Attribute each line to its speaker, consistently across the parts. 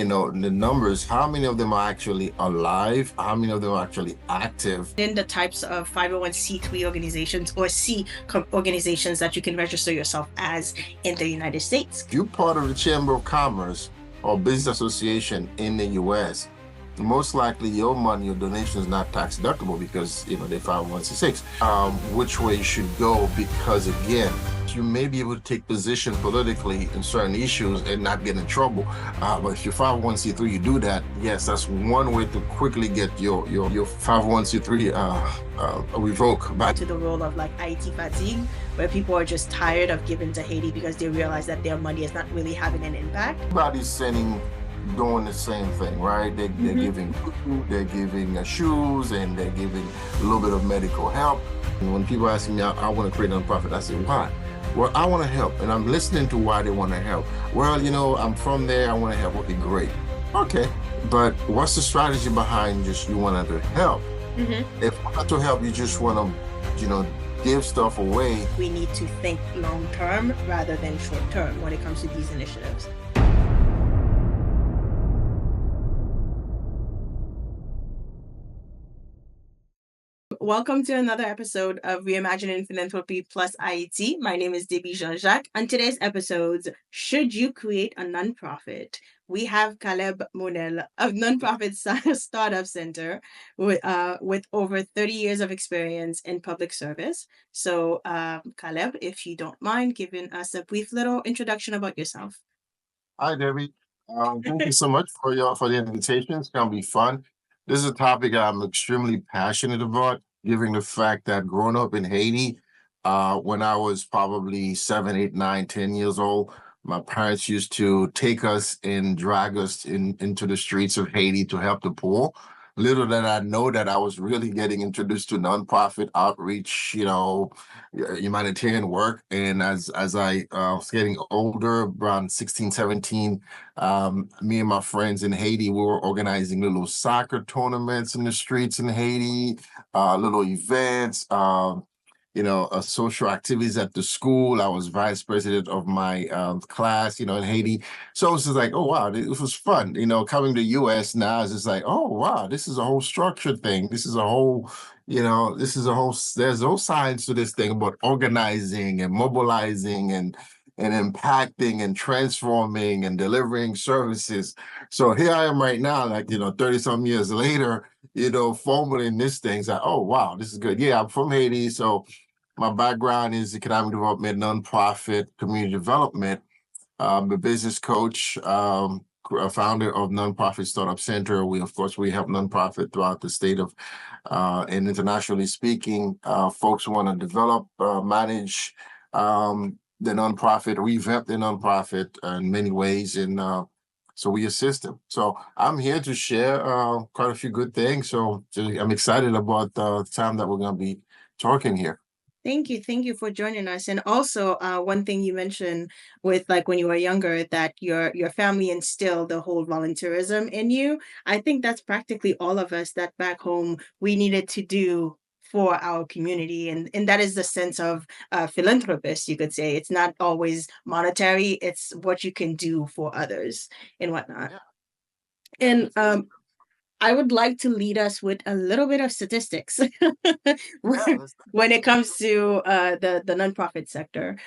Speaker 1: the numbers, how many of them are actually alive? How many of them are actually active?
Speaker 2: In the types of 501c3 organizations or organizations that you can register yourself as in the United States.
Speaker 1: If you're part of the Chamber of Commerce or Business Association in the US, most likely your money, your donation is not tax deductible because they 501c6. Which way you should go, because again, you may be able to take position politically in certain issues and not get in trouble. But if you're 501c3, you do that. Yes, that's one way to quickly get your 501c3 revoked.
Speaker 2: Back to the role of like Haiti fatigue, where people are just tired of giving to Haiti because they realize that their money is not really having an impact.
Speaker 1: Everybody's doing the same thing, right? They're giving food, they're giving shoes, and they're giving a little bit of medical help. And when people ask me, I want to create a nonprofit, I say, why? Well, I want to help, and I'm listening to why they want to help. Well, I'm from there, I want to help. Okay, great. Okay, but what's the strategy behind just you want to help? If not to help, you just want to, give stuff away.
Speaker 2: We need to think long-term rather than short-term when it comes to these initiatives. Welcome to another episode of Reimagining Philanthropy plus IET. My name is Jean-Jacques. On today's episodes, should you create a nonprofit? We have Calherbe Monel of Nonprofit Startup Center with over 30 years of experience in public service. So, Calherbe, if you don't mind giving us a brief little introduction about yourself.
Speaker 1: Hi, Debbie. Thank you so much for the invitation. It's gonna be fun. This is a topic I'm extremely passionate about, given the fact that growing up in Haiti, when I was probably 7, 8, 9, 10 years old, my parents used to take us and drag us into the streets of Haiti to help the poor. Little did I know that I was really getting introduced to nonprofit outreach, humanitarian work. And as I was getting older, around 16, 17, me and my friends in Haiti, we were organizing little soccer tournaments in the streets in Haiti, little events, social activities at the school. I was vice president of my class, in Haiti. So it's just like, oh, wow, this was fun. Coming to the US now, it's just like, oh, wow, this is a whole structured thing. This is a whole, there's no science to this thing about organizing and mobilizing and impacting and transforming and delivering services. So here I am right now, 30 some years later, formulating this thing. It's like, oh, wow, this is good. Yeah, I'm from Haiti. So my background is economic development, nonprofit, community development. I'm a business coach, a founder of Nonprofit Startup Center. We help nonprofit throughout the state of, and internationally speaking, folks who want to develop, manage the nonprofit, revamp the nonprofit in many ways. And so we assist them. So I'm here to share quite a few good things. So I'm excited about the time that we're going to be talking here.
Speaker 2: Thank you for joining us. And also, one thing you mentioned with when you were younger, that your family instilled the whole volunteerism in you. I think that's practically all of us that back home we needed to do for our community, and that is the sense of philanthropist, you could say. It's not always monetary; it's what you can do for others and whatnot. Yeah. And I would like to lead us with a little bit of statistics when it comes to the nonprofit sector.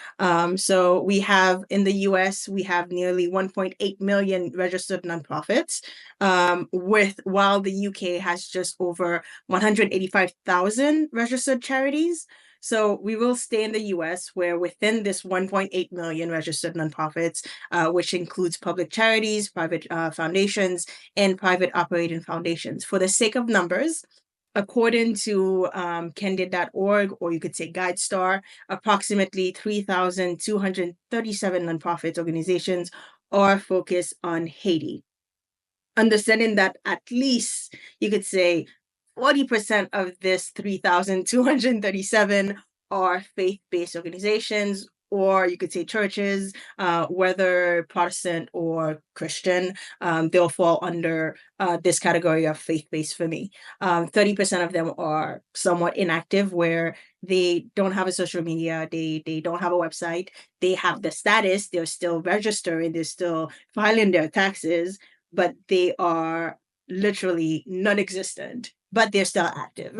Speaker 2: So we have in the US, we have nearly 1.8 million registered nonprofits, while the UK has just over 185,000 registered charities. So we will stay in the US, where within this 1.8 million registered nonprofits, which includes public charities, private foundations, and private operating foundations. For the sake of numbers, according to candid.org, or you could say GuideStar, approximately 3,237 nonprofit organizations are focused on Haiti. Understanding that at least, you could say, 40% of this 3,237 are faith-based organizations, or you could say churches, whether Protestant or Christian, they'll fall under this category of faith-based for me. 30% of them are somewhat inactive, where they don't have a social media, they don't have a website, they have the status, they're still registering, they're still filing their taxes, but they are literally non-existent, but they're still active.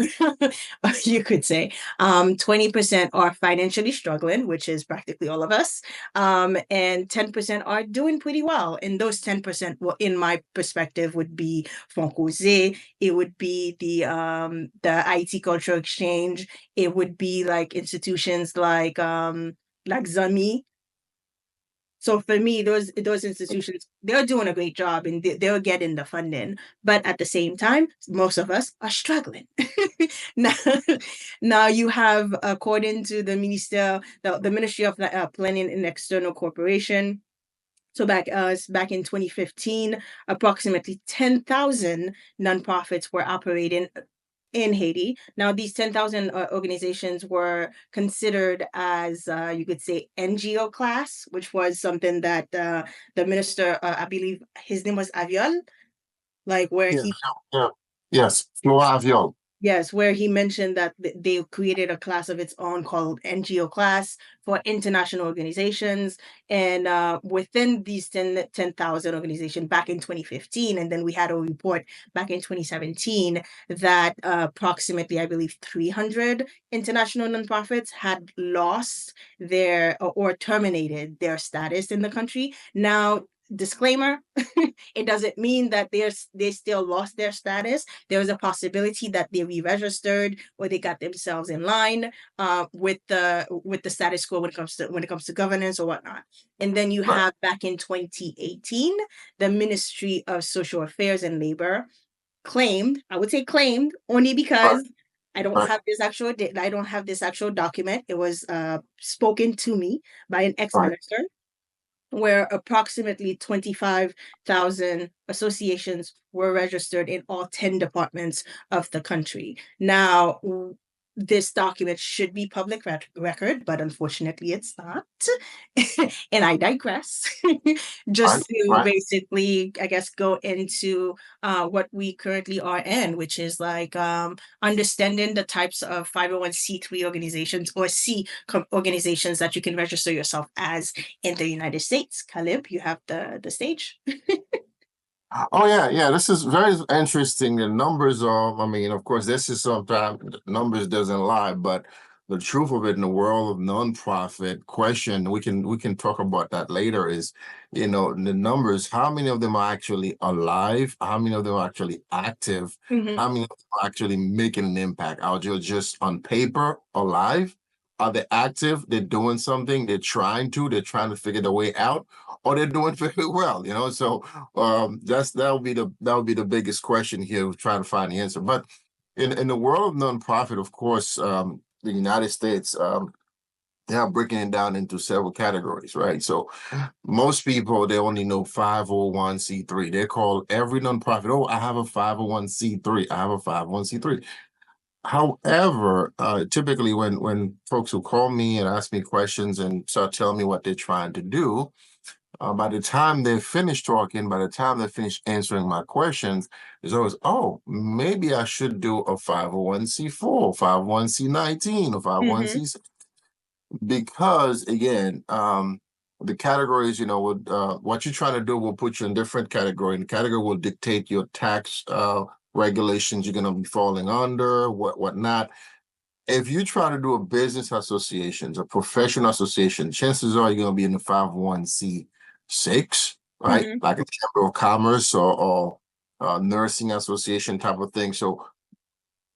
Speaker 2: You could say 20% are financially struggling, which is practically all of us, and 10% are doing pretty well. And those 10%, well, in my perspective, would be Foncoze, it would be the IT Culture Exchange, it would be like institutions like Zami. So for me, those institutions, they're doing a great job and they're getting the funding. But at the same time, most of us are struggling. now, now you have, according to the Ministry of Planning and External Cooperation, so back in 2015, approximately 10,000 nonprofits were operating in Haiti. Now, these 10,000 organizations were considered as, you could say, NGO class, which was something that the minister, I believe his name was Aviol, like where
Speaker 1: Yeah,
Speaker 2: he
Speaker 1: yeah, yes, Flo.
Speaker 2: Yes, where he mentioned that they created a class of its own called NGO class for international organizations. And within these 10,000 organizations back in 2015, and then we had a report back in 2017 that approximately, I believe, 300 international nonprofits had lost their or terminated their status in the country. Now, disclaimer, it doesn't mean that they still lost their status. There's a possibility that they re-registered or they got themselves in line with the status quo when it comes to governance or whatnot. And then you
Speaker 1: Right,
Speaker 2: have back in 2018, the Ministry of Social Affairs and Labor claimed, I would say claimed, only
Speaker 1: right,
Speaker 2: because
Speaker 1: right.
Speaker 2: I don't have this actual document. It was spoken to me by an
Speaker 1: Right.
Speaker 2: ex-minister, where approximately 25,000 associations were registered in all 10 departments of the country. Now, this document should be public record, but unfortunately it's not. And I digress.
Speaker 1: Right,
Speaker 2: Just to
Speaker 1: right.
Speaker 2: basically, I guess, go into what we currently are in, which is like understanding the types of 501c3 organizations or organizations that you can register yourself as in the United States. Caleb, you have the stage.
Speaker 1: Oh yeah, yeah. This is very interesting. The numbers are, I mean, of course, this is sometimes numbers doesn't lie, but the truth of it in the world of nonprofit question, we can talk about that later, is, the numbers, how many of them are actually alive? How many of them are actually active?
Speaker 2: Mhm.
Speaker 1: How many of them are actually making an impact? Are they just on paper alive? Are they active? They're doing something, they're trying to figure the way out, or they're doing very well. So that would be the biggest question here, trying to find the answer. But in the world of nonprofit, of course, the United States, they are breaking it down into several categories, right? So most people, they only know 501c3. They call every nonprofit, oh, I have a 501c3. I have a 501c3. However, typically when folks who call me and ask me questions and start telling me what they're trying to do, by the time they finish talking, by the time they finish answering my questions, there's always, oh, maybe I should do a 501c4, 501c19, or
Speaker 2: Mhm.
Speaker 1: 501c6. Because again, the categories, what you're trying to do will put you in different category. And the category will dictate your tax regulations you're going to be falling under, whatnot. If you try to do a business association, a professional association, chances are you're going to be in the 501c6, right?
Speaker 2: Mhm.
Speaker 1: Like a chamber of commerce or nursing association type of thing. So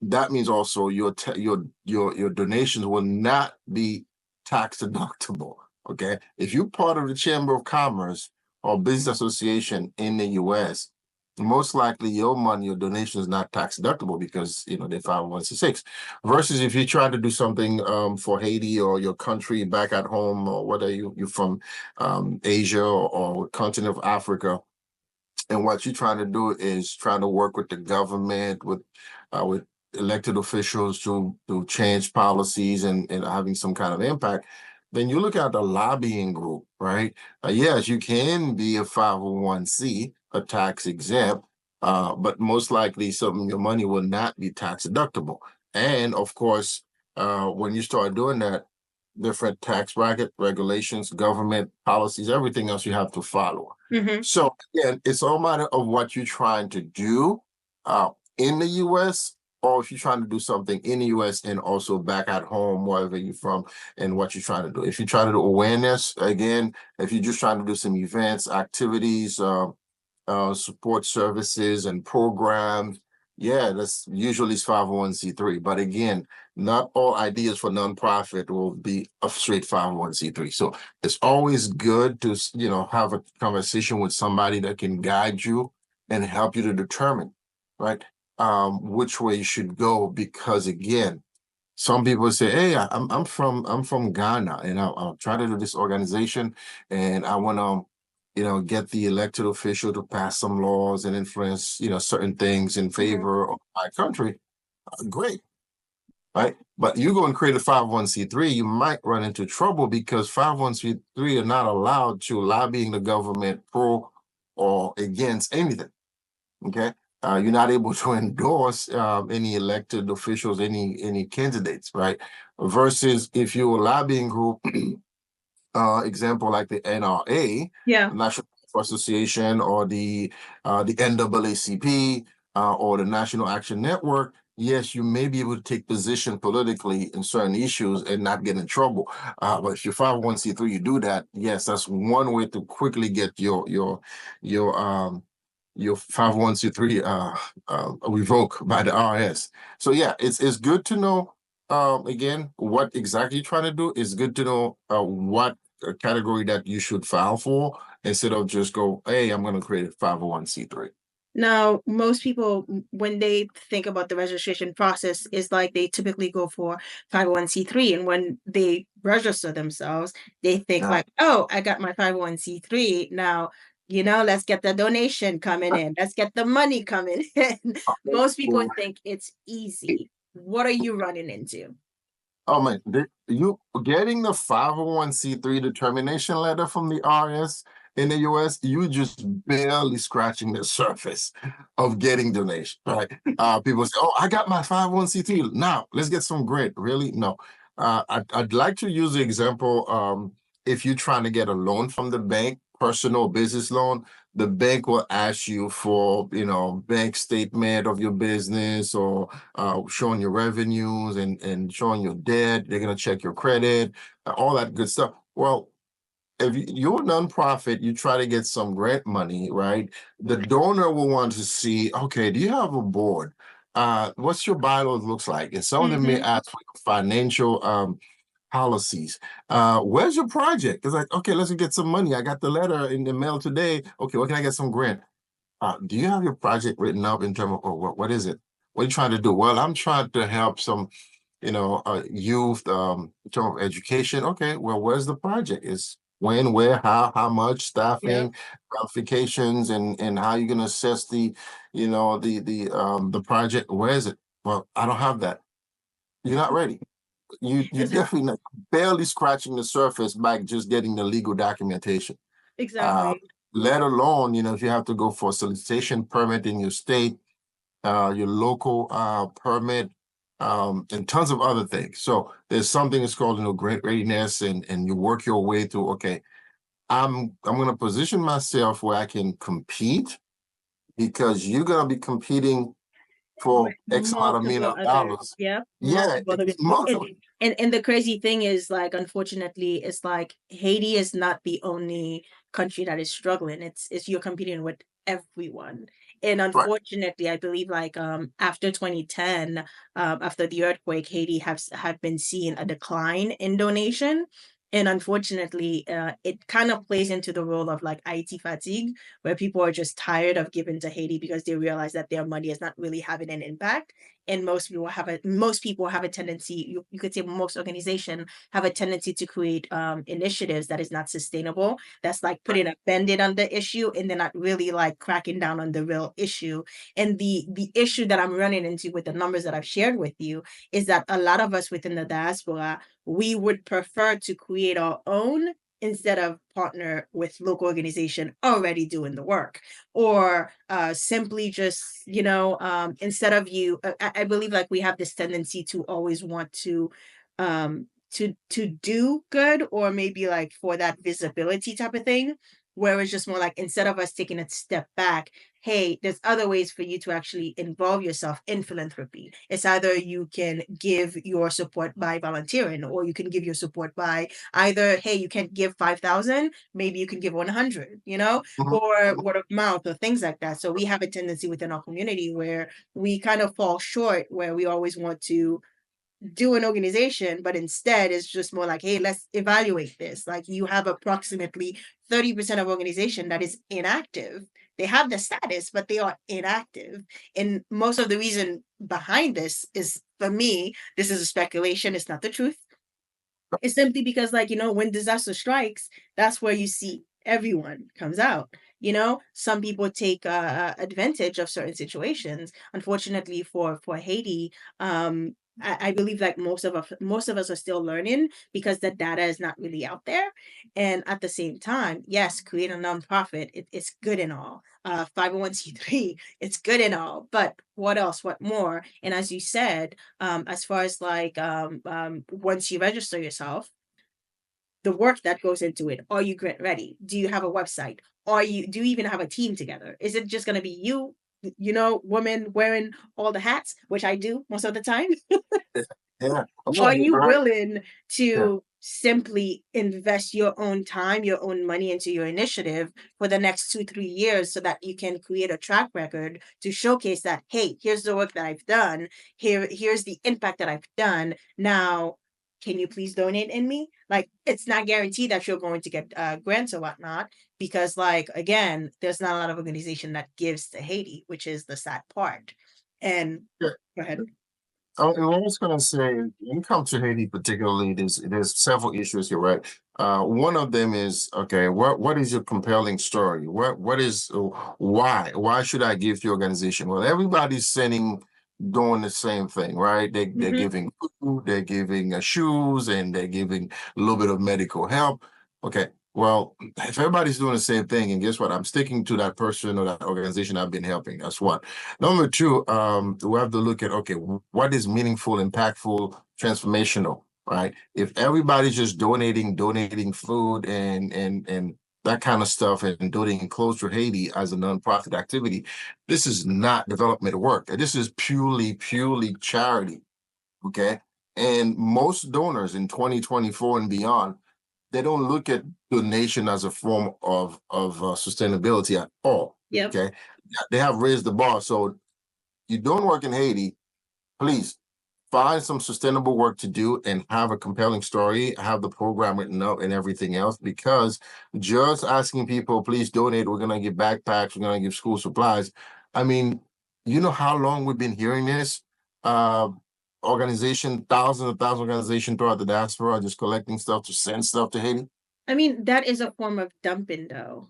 Speaker 1: that means also your donations will not be tax deductible. Okay, if you're part of the chamber of commerce or business association in the U.S., most likely your money, your donation is not tax deductible because they filed 166. Versus if you try to do something for Haiti or your country back at home, or whether you're from Asia or continent of Africa, and what you're trying to do is trying to work with the government, with elected officials to change policies and having some kind of impact, then you look at the lobbying group, right? Yes, you can be a 501c, a tax exempt, but most likely some of your money will not be tax deductible. And of course, when you start doing that, different tax bracket regulations, government policies, everything else you have to follow.
Speaker 2: Mm-hmm.
Speaker 1: So again, it's all matter of what you're trying to do in the US, or if you're trying to do something in the US and also back at home, wherever you're from, and what you're trying to do. If you're trying to do awareness, again, if you're just trying to do some events, activities, support services and programs, yeah, that's usually 501c3. But again, not all ideas for nonprofit will be a straight 501c3. So it's always good to, have a conversation with somebody that can guide you and help you to determine, right, which way you should go. Because again, some people say, "Hey, I'm from Ghana, and I'm trying to do this organization, and I want to, get the elected official to pass some laws and influence, certain things in favor of my country." Great, right? But you go and create a 501c3, you might run into trouble because 501c3 are not allowed to lobbying the government pro or against anything. Okay. You're not able to endorse any elected officials, any candidates, right? Versus if you're a lobbying group, example like the NRA,
Speaker 2: Yeah.
Speaker 1: the National Association, or the NAACP, or the National Action Network. Yes, you may be able to take position politically in certain issues and not get in trouble. But if you're 501c3, you do that. Yes, that's one way to quickly get your 501c3 revoked by the IRS. So yeah, it's good to know again what exactly you're trying to do. It's good to know what category that you should file for instead of just go, hey, I'm going to create a 501c3.
Speaker 2: Now, most people, when they think about the registration process, is like they typically go for 501c3. And when they register themselves, they think
Speaker 1: Yeah.
Speaker 2: like, oh, I got my 501c3. Now, let's get the donation coming in. Let's get the money coming in. Most people think it's easy. What are you running into?
Speaker 1: Oh man, you getting the 501c3 determination letter from the IRS in the US, you just barely scratching the surface of getting donation, right? People say, "Oh, I got my 501c3. Now let's get some grant." Really? No. I'd like to use the example. If you're trying to get a loan from the bank, personal business loan, the bank will ask you for, bank statement of your business, or showing your revenues and showing your debt. They're going to check your credit, all that good stuff. Well, if you're a nonprofit, you try to get some grant money, right? The donor will want to see, okay, do you have a board? What's your bylaws looks like? And some of them may
Speaker 2: Mm-hmm.
Speaker 1: ask for financial policies. Where's your project? It's like, okay, let's get some money. I got the letter in the mail today. Okay, where can I get some grant? Do you have your project written up in terms of, oh, what is it? What are you trying to do? Well, I'm trying to help some, youth in terms of education. Okay, well, where's the project? Is when, where, how much,
Speaker 2: Yeah,
Speaker 1: staffing, qualifications, and how you're gonna assess the project. Where is it? Well, I don't have that. You're not ready. You
Speaker 2: exa-
Speaker 1: definitely not, barely scratching the surface by just getting the legal documentation. Uh,
Speaker 2: exactly.
Speaker 1: let alone, if you have to go for a solicitation permit in your state, your local permit, and tons of other things. So there's something that's called, grant readiness, and you work your way through. Okay, I'm going to position myself where I can compete, because you're going to be competing
Speaker 2: With
Speaker 1: for X amount of million
Speaker 2: multiple
Speaker 1: of
Speaker 2: others.
Speaker 1: dollars.
Speaker 2: Yeah,
Speaker 1: Yeah,
Speaker 2: multiple others. And,
Speaker 1: multiple.
Speaker 2: and the crazy thing is, like, unfortunately, it's like Haiti is not the only country that is struggling. It's you're competing with everyone. And
Speaker 1: Right.
Speaker 2: unfortunately, I believe like after 2010, after the earthquake, Haiti have been seeing a decline in donation. And unfortunately, it kind of plays into the role of like IT fatigue, where people are just tired of giving to Haiti because they realize that their money is not really having an impact. And most people have a tendency, you could say most organizations have a tendency to create initiatives that is not sustainable. That's like putting a band-aid on the issue and then not really like cracking down on the real issue. And the issue that I'm running into with the numbers that I've shared with you is that a lot of us within the diaspora, we would prefer to create our own instead of partner with local organization already doing the work, or simply just instead of you I believe like we have this tendency to always want to to do good, or maybe like for that visibility type of thing, where it's just more like instead of us taking a step back, hey, there's other ways for you to actually involve yourself in philanthropy. It's either you can give your support by volunteering, or you can give your support by either, hey, you can't give 5,000, maybe you can give 100,
Speaker 1: Mhm.
Speaker 2: or word of mouth or things like that. So we have a tendency within our community where we kind of fall short, where we always want to do an organization, but instead it's just more like, hey, let's evaluate this. Like you have approximately 30% of organization that is inactive. They have the status, but they are inactive. And most of the reason behind this is, for me, this is a speculation, it's not the truth. It's simply because, like, when disaster strikes, that's where you see everyone comes out. Some people take advantage of certain situations. Unfortunately for Haiti, I believe like most of us are still learning because the data is not really out there. And at the same time, yes, create a nonprofit. It's good and all. 501(c)(3), it's good and all. But what else? What more? And as you said, as far as like once you register yourself, the work that goes into it. Are you grant ready? Do you have a website? Do you even have a team together? Is it just going to be you, woman wearing all the hats, which I do most of the time?
Speaker 1: Yeah.
Speaker 2: Are
Speaker 1: You're
Speaker 2: you
Speaker 1: right.
Speaker 2: willing
Speaker 1: Yeah.
Speaker 2: to simply invest your own time, your own money into your initiative for the next 2, 3 years so that you can create a track record to showcase that, hey, here's the work that I've done. Here's the impact that I've done. Now, can you please donate in me? Like, it's not guaranteed that you're going to get grants or whatnot, because, like, again, there's not a lot of organization that gives to Haiti, which is the sad part. And
Speaker 1: Yeah.
Speaker 2: go ahead.
Speaker 1: And I was going to say, when it comes to Haiti, particularly, there's several issues here, right? One of them is, okay, what is your compelling story? What is why should I give to your organization? Well, everybody's doing the same thing, right? They're
Speaker 2: Hmm.
Speaker 1: giving food, they're giving shoes, and they're giving a little bit of medical help. Okay, well, if everybody's doing the same thing, and guess what? I'm sticking to that person or that organization I've been helping. That's one. Number two, we have to look at, okay, what is meaningful, impactful, transformational, right? If everybody's just donating food and that kind of stuff and donating clothes to Haiti as a nonprofit activity, this is not development work. This is purely charity, okay? And most donors in 2024 and beyond, they don't look at donation as a form of sustainability at all,
Speaker 2: Yep.
Speaker 1: okay? They have raised the bar. So you don't work in Haiti, please find some sustainable work to do and have a compelling story, have the program written up and everything else, because just asking people, please donate, we're going to give backpacks, we're going to give school supplies. I mean, you know how long we've been hearing this? Uh, thousands of organizations throughout the diaspora are just collecting stuff to send stuff to Haiti.
Speaker 2: I mean, that is a form of dumping, though.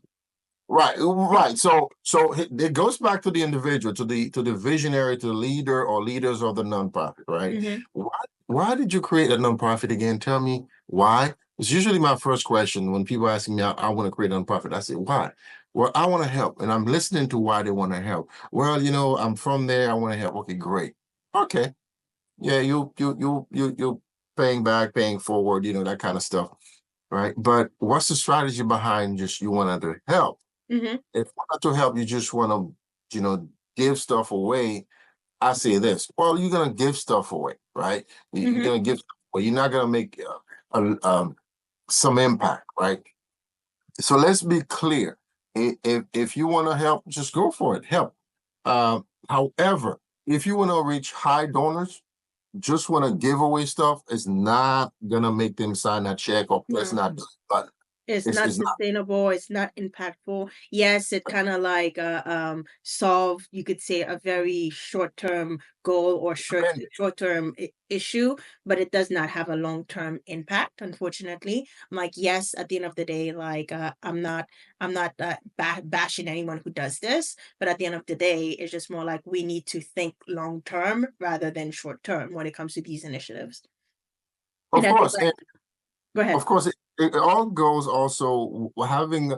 Speaker 1: Right, right. So it goes back to the individual, to the visionary, to the leader or leaders of the nonprofit, right?
Speaker 2: Hmm.
Speaker 1: Why did you create a nonprofit again? Tell me why. It's usually my first question when people ask me, I want to create a nonprofit. I say, why? Well, I want to help, and I'm listening to why they want to help. Well, I'm from there. I want to help. Okay, great. Okay, yeah, you paying back, paying forward, that kind of stuff, right? But what's the strategy behind just you want to help?
Speaker 2: Hmm.
Speaker 1: If not to help, you just want to, give stuff away. I say this, well, you're going to give stuff away, right? You're
Speaker 2: Hmm.
Speaker 1: going to give, well, you're not going to make some impact, right? So let's be clear. If you want to help, just go for it, help. However, if you want to reach high donors, just want to give away stuff, is not going to make them sign that check or press
Speaker 2: No.
Speaker 1: that button.
Speaker 2: It's
Speaker 1: It's,
Speaker 2: not
Speaker 1: it's not.
Speaker 2: sustainable, it's not impactful. Yes, it kind of like solve, you could say, a very short-term goal or short-term issue, but it does not have a long-term impact, unfortunately. I'm like, yes, at the end of the day, like I'm not bashing anyone who does this, but at the end of the day, it's just more like we need to think long-term rather than short-term when it comes to these initiatives. And
Speaker 1: Of
Speaker 2: I think
Speaker 1: course,
Speaker 2: like, go ahead.
Speaker 1: of course, it all goes also having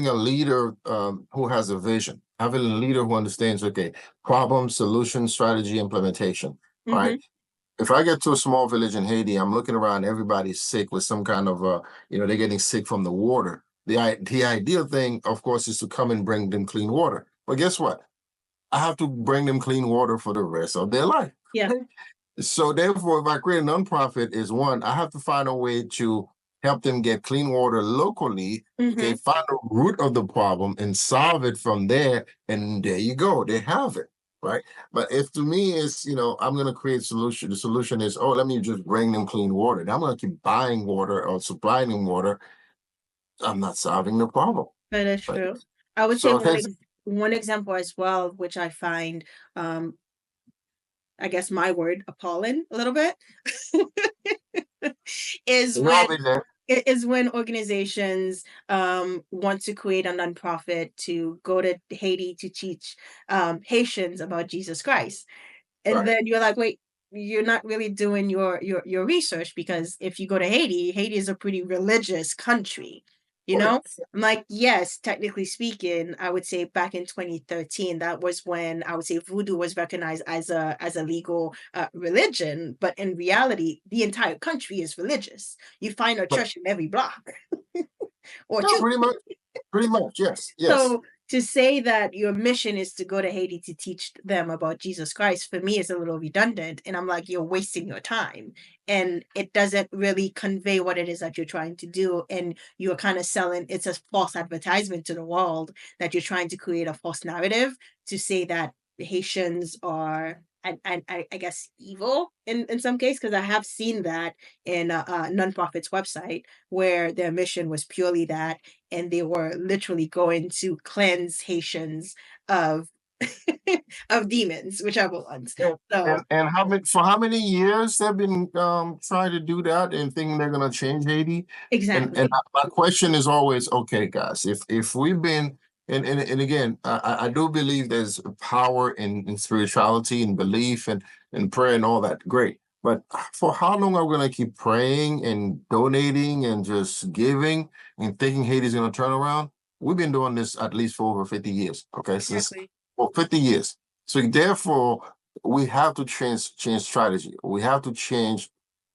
Speaker 1: a leader who has a vision, having a leader who understands, okay, problem, solution, strategy, implementation,
Speaker 2: Mm-hmm.
Speaker 1: right? if I get to a small village in Haiti, I'm looking around, everybody's sick with some kind of they're getting sick from the water. The ideal thing, of course, is to come and bring them clean water. But guess what? I have to bring them clean water for the rest of their life.
Speaker 2: Yeah.
Speaker 1: So therefore, if I create a nonprofit, is one, I have to find a way to help them get clean water locally. Okay,
Speaker 2: Mm-hmm.
Speaker 1: find the root of the problem and solve it from there. And there you go, they have it. Right. But if to me it's, I'm gonna create solution. The solution is, oh, let me just bring them clean water. And I'm gonna keep buying water or supplying them water. I'm not solving the problem.
Speaker 2: That is
Speaker 1: Right.
Speaker 2: true. I would say
Speaker 1: So that's
Speaker 2: one example as well, which I find, I guess my word, appalling a little bit, is when
Speaker 1: Robin there.
Speaker 2: is when organizations want to create a nonprofit to go to Haiti to teach Haitians about Jesus Christ. And
Speaker 1: Right.
Speaker 2: then you're like, wait, you're not really doing your research, because if you go to Haiti, Haiti is a pretty religious country, you
Speaker 1: Oh yeah.
Speaker 2: know? I'm like, yes, technically speaking, I would say back in 2013, that was when I would say voodoo was recognized as a legal religion, but in reality, the entire country is religious. You find a
Speaker 1: But
Speaker 2: church in every block or
Speaker 1: no,
Speaker 2: two.
Speaker 1: pretty much. Pretty much. Yes. Yes.
Speaker 2: So to say that your mission is to go to Haiti to teach them about Jesus Christ, for me is a little redundant. And I'm like, you're wasting your time. And it doesn't really convey what it is that you're trying to do. And you're kind of selling, it's a false advertisement to the world that you're trying to create a false narrative to say that Haitians are, I guess, evil in some case, because I have seen that in a nonprofit's website where their mission was purely that, and they were literally going to cleanse Haitians of of demons, whichever ones.
Speaker 1: And
Speaker 2: So
Speaker 1: how many years they've been trying to do that and thinking they're gonna change Haiti? And
Speaker 2: exactly.
Speaker 1: my question is always, okay, guys, if we've been and again, I do believe there's power in spirituality and belief and prayer and all that. Great. But for how long are we gonna keep praying and donating and just giving and thinking Haiti's gonna turn around? We've been doing this at least for over 50 years. Okay, since
Speaker 2: Exactly.
Speaker 1: for 50 years. So therefore, we have to change strategy. We have to change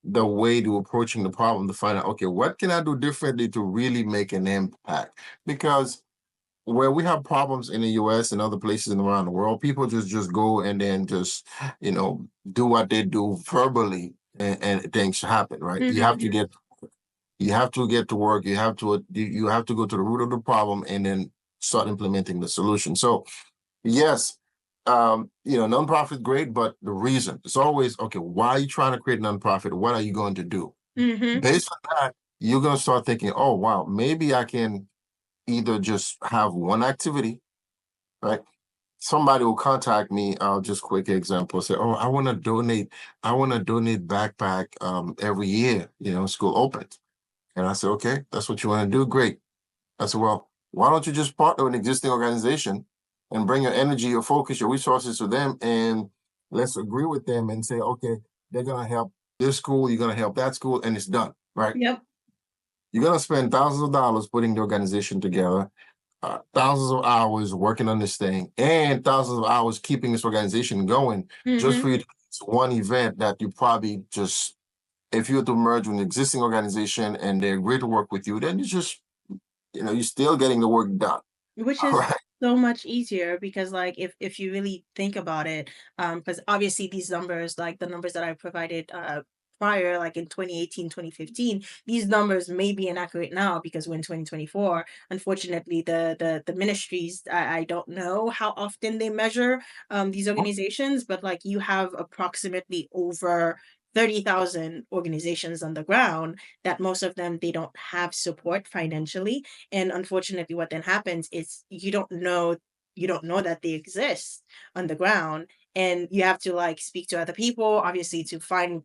Speaker 1: the way to approaching the problem to find out, okay, what can I do differently to really make an impact? Because where we have problems in the US and other places around the world, people just go and then just, do what they do verbally and things happen, right?
Speaker 2: Hmm.
Speaker 1: You have to get to work, you have to go to the root of the problem and then start implementing the solution. So yes, nonprofit great, but the reason it's always okay. Why are you trying to create a nonprofit? What are you going to do?
Speaker 2: Hmm.
Speaker 1: Based on that, you're going to start thinking, oh wow, maybe I can either just have one activity, right? Somebody will contact me. I'll just quick example say, oh, I want to donate backpack every year. School opens, and I said, okay, that's what you want to do. Great. I said, well, why don't you just partner with an existing organization and bring your energy, your focus, your resources to them, and let's agree with them and say, okay, they're gonna help this school, you're gonna help that school, and it's done, right?
Speaker 2: Yep.
Speaker 1: You're gonna spend thousands of dollars putting the organization together, thousands of hours working on this thing, and thousands of hours keeping this organization going just
Speaker 2: Hmm.
Speaker 1: for you to one event that you probably just if you were to merge with an existing organization and they agree to work with you, then you're still getting the work done.
Speaker 2: Which
Speaker 1: All
Speaker 2: is
Speaker 1: right.
Speaker 2: so much easier, because like if you really think about it, because obviously these numbers, like the numbers that I provided prior, like in 2018, 2015, these numbers may be inaccurate now because we're in 2024. Unfortunately, the ministries, I don't know how often they measure these organizations, but like you have approximately over 30,000 organizations on the ground, that most of them, they don't have support financially. And unfortunately, what then happens is you don't know that they exist on the ground, and you have to like speak to other people, obviously, to find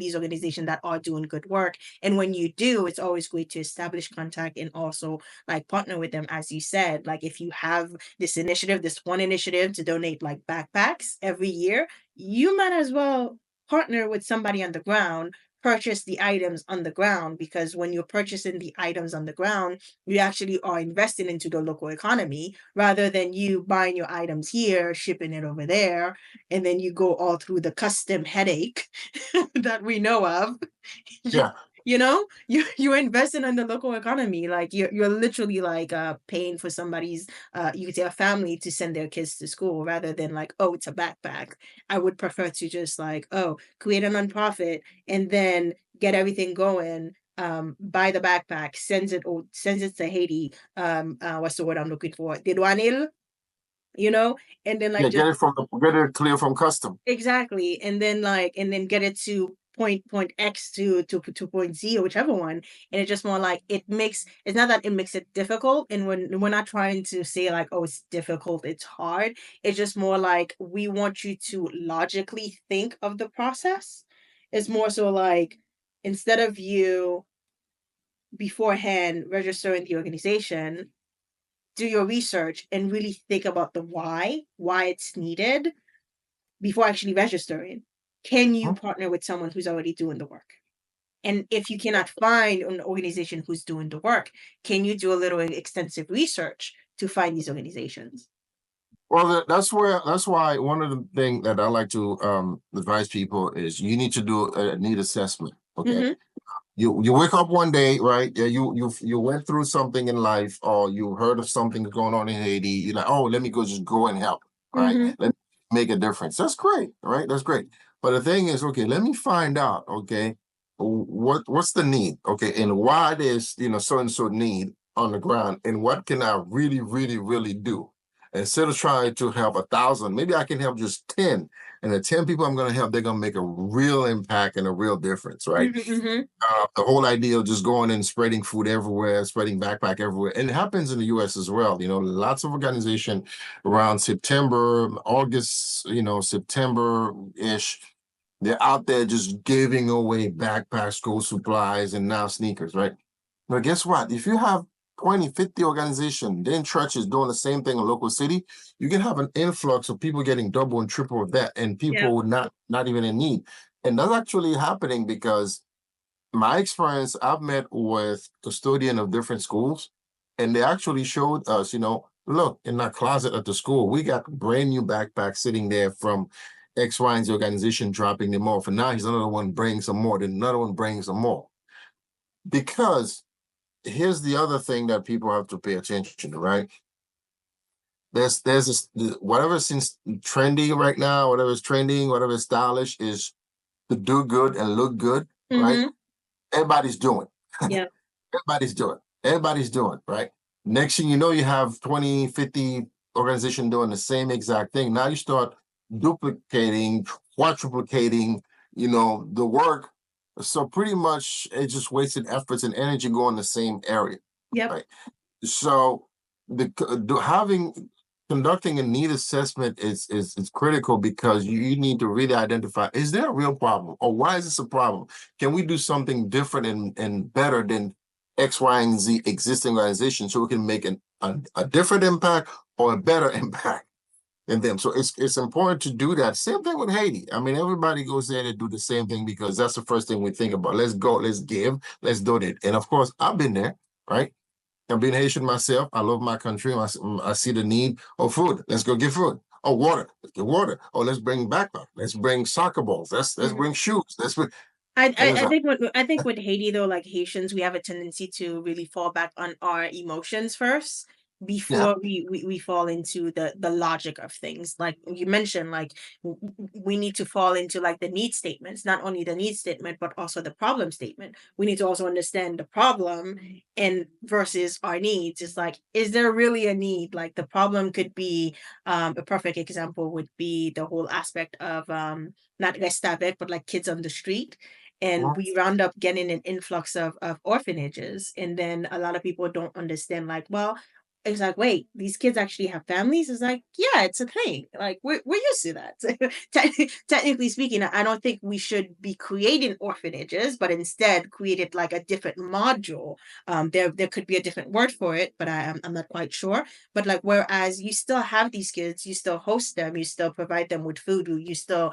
Speaker 2: these organizations that are doing good work. And when you do, it's always great to establish contact and also like partner with them, as you said. Like if you have this one initiative to donate like backpacks every year, you might as well partner with somebody on the ground, purchase the items on the ground, because when you're purchasing the items on the ground, you actually are investing into the local economy rather than you buying your items here, shipping it over there, and then you go all through the custom headache that we know of. You,
Speaker 1: Yeah.
Speaker 2: you know, you're investing in the local economy. Like you're literally like paying for somebody's you could say a family to send their kids to school rather than like, oh, it's a backpack. I would prefer to just like, oh, create a nonprofit and then get everything going, buy the backpack, sends it to Haiti. What's the word I'm looking for? Dedouanil, you know, and then like
Speaker 1: Yeah,
Speaker 2: just
Speaker 1: get it clear from custom.
Speaker 2: exactly, and then like and then get it to point X to point Z or whichever one, and it's just more like it's not that it makes it difficult, and when we're not trying to say like, oh, it's difficult, it's hard. It's just more like we want you to logically think of the process. It's more so like instead of you beforehand registering the organization, do your research and really think about the why it's needed before actually registering. Can you
Speaker 1: Mhm.
Speaker 2: partner with someone who's already doing the work? And if you cannot find an organization who's doing the work, can you do a little extensive research to find these organizations?
Speaker 1: Well, that's why one of the things that I like to advise people is you need to do a need assessment. Okay,
Speaker 2: Mm-hmm.
Speaker 1: you wake up one day, right? Yeah, you went through something in life, or you heard of something going on in Haiti. You're like, oh, let me go and help. All right,
Speaker 2: Mm-hmm.
Speaker 1: let me make a difference. That's great, right? That's great. But the thing is, okay, let me find out. Okay, what's the need? Okay, and why there's so and so need on the ground, and what can I really, really, really do? Instead of trying to help 1,000, maybe I can help just 10. And the 10 people I'm going to help, they're going to make a real impact and a real difference, right?
Speaker 2: Mm-hmm. Mm-hmm.
Speaker 1: The whole idea of just going and spreading food everywhere, spreading backpack everywhere, and it happens in the U.S. as well. Lots of organization around September, August, September ish. They're out there just giving away backpacks, school supplies, and now sneakers, right? But guess what? If you have 20, 50 organizations, then churches doing the same thing in a local city, you can have an influx of people getting double and triple of that, and
Speaker 2: Yeah.
Speaker 1: people not even in need. And that's actually happening because my experience, I've met with custodian of different schools, and they actually showed us, look, in that closet at the school, we got brand new backpacks sitting there from X, Y, and Z organization dropping them off. And now he's another one bringing some more, then another one brings some more. Because here's the other thing that people have to pay attention to, right? There's this whatever seems trendy right now, whatever is trending, whatever is stylish is to do good and look good, right?
Speaker 2: Mm-hmm.
Speaker 1: Everybody's doing.
Speaker 2: Yeah.
Speaker 1: Everybody's doing. Everybody's doing, right? Next thing you know, you have 20, 50 organizations doing the same exact thing. Now you start duplicating, quadruplicating, the work. So pretty much it's just wasted efforts and energy going the same area,
Speaker 2: Yep.
Speaker 1: right? So having conducting a need assessment is critical because you need to really identify, is there a real problem, or why is this a problem? Can we do something different and better than X, Y, and Z existing organizations so we can make a different impact or a better impact than them? So it's important to do that. Same thing with Haiti. I mean, everybody goes there to do the same thing because that's the first thing we think about. Let's go, let's give, let's do it. And of course, I've been there, right? I'm being Haitian myself. I love my country. I see the need of food. Let's go get food. Oh, water. Let's get water. Oh, let's bring backpack. Let's bring soccer balls. Let's
Speaker 2: Mm-hmm.
Speaker 1: bring shoes. Let's bring.
Speaker 2: I,
Speaker 1: And
Speaker 2: I
Speaker 1: it's
Speaker 2: I
Speaker 1: like,
Speaker 2: think with Haiti though, like Haitians, we have a tendency to really fall back on our emotions first
Speaker 1: yeah,
Speaker 2: before we fall into the logic of things. Like you mentioned, like we need to fall into like the need statements, not only the need statement but also the problem statement. We need to also understand the problem and versus our needs. It's like, is there really a need? Like the problem could be a perfect example would be the whole aspect of not rest avec, but like kids on the street, and
Speaker 1: mhm,
Speaker 2: we round up getting an influx of orphanages, and then a lot of people don't understand like, well, it's like, wait, these kids actually have families? It's like, yeah, it's a thing. Like we're used to that. Technically speaking, I don't think we should be creating orphanages, but instead created like a different module. There could be a different word for it, but I'm not quite sure. But like, whereas you still have these kids, you still host them, you still provide them with food, you still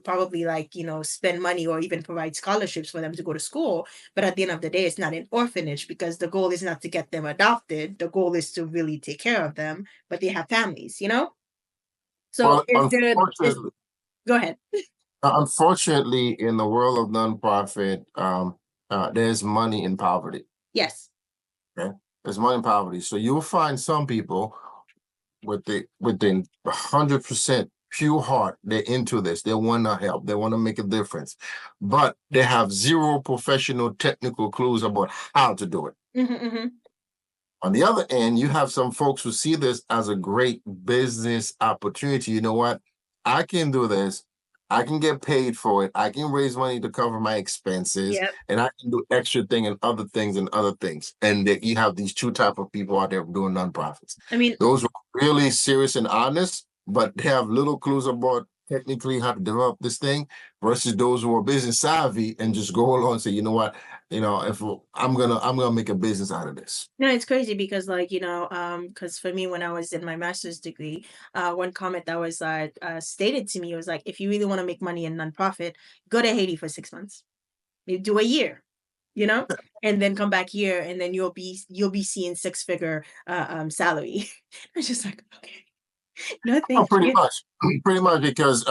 Speaker 2: probably like, spend money or even provide scholarships for them to go to school. But at the end of the day, it's not an orphanage because the goal is not to get them adopted. The goal is to really take care of them, but they have families. So
Speaker 1: Well,
Speaker 2: is go ahead.
Speaker 1: unfortunately, in the world of nonprofit, there's money in poverty.
Speaker 2: Yes.
Speaker 1: Okay, there's money in poverty. So you'll find some people with the 100% pure heart. They're into this. They want to help. They want to make a difference, but they have zero professional technical clues about how to do it.
Speaker 2: Hmm.
Speaker 1: On the other end, you have some folks who see this as a great business opportunity. You know what? I can do this. I can get paid for it. I can raise money to cover my expenses,
Speaker 2: Yep.
Speaker 1: and I can do extra thing and other things and other things. And that you have these two type of people out there doing nonprofits.
Speaker 2: I mean,
Speaker 1: Those are really serious and honest, but they have little clues about technically how to develop this thing versus those who are business savvy and just go along and say, you know what, if I'm gonna make a business out of this.
Speaker 2: no, it's crazy because like, because for me, when I was in my master's degree, one comment that was stated to me was like, if you really want to make money in nonprofit, go to Haiti for 6 months. Maybe do a year, you know, and then come back here, and then you'll be seeing six-figure salary. I was just like, okay, no,
Speaker 1: Oh,
Speaker 2: thank
Speaker 1: pretty
Speaker 2: you.
Speaker 1: much, pretty much because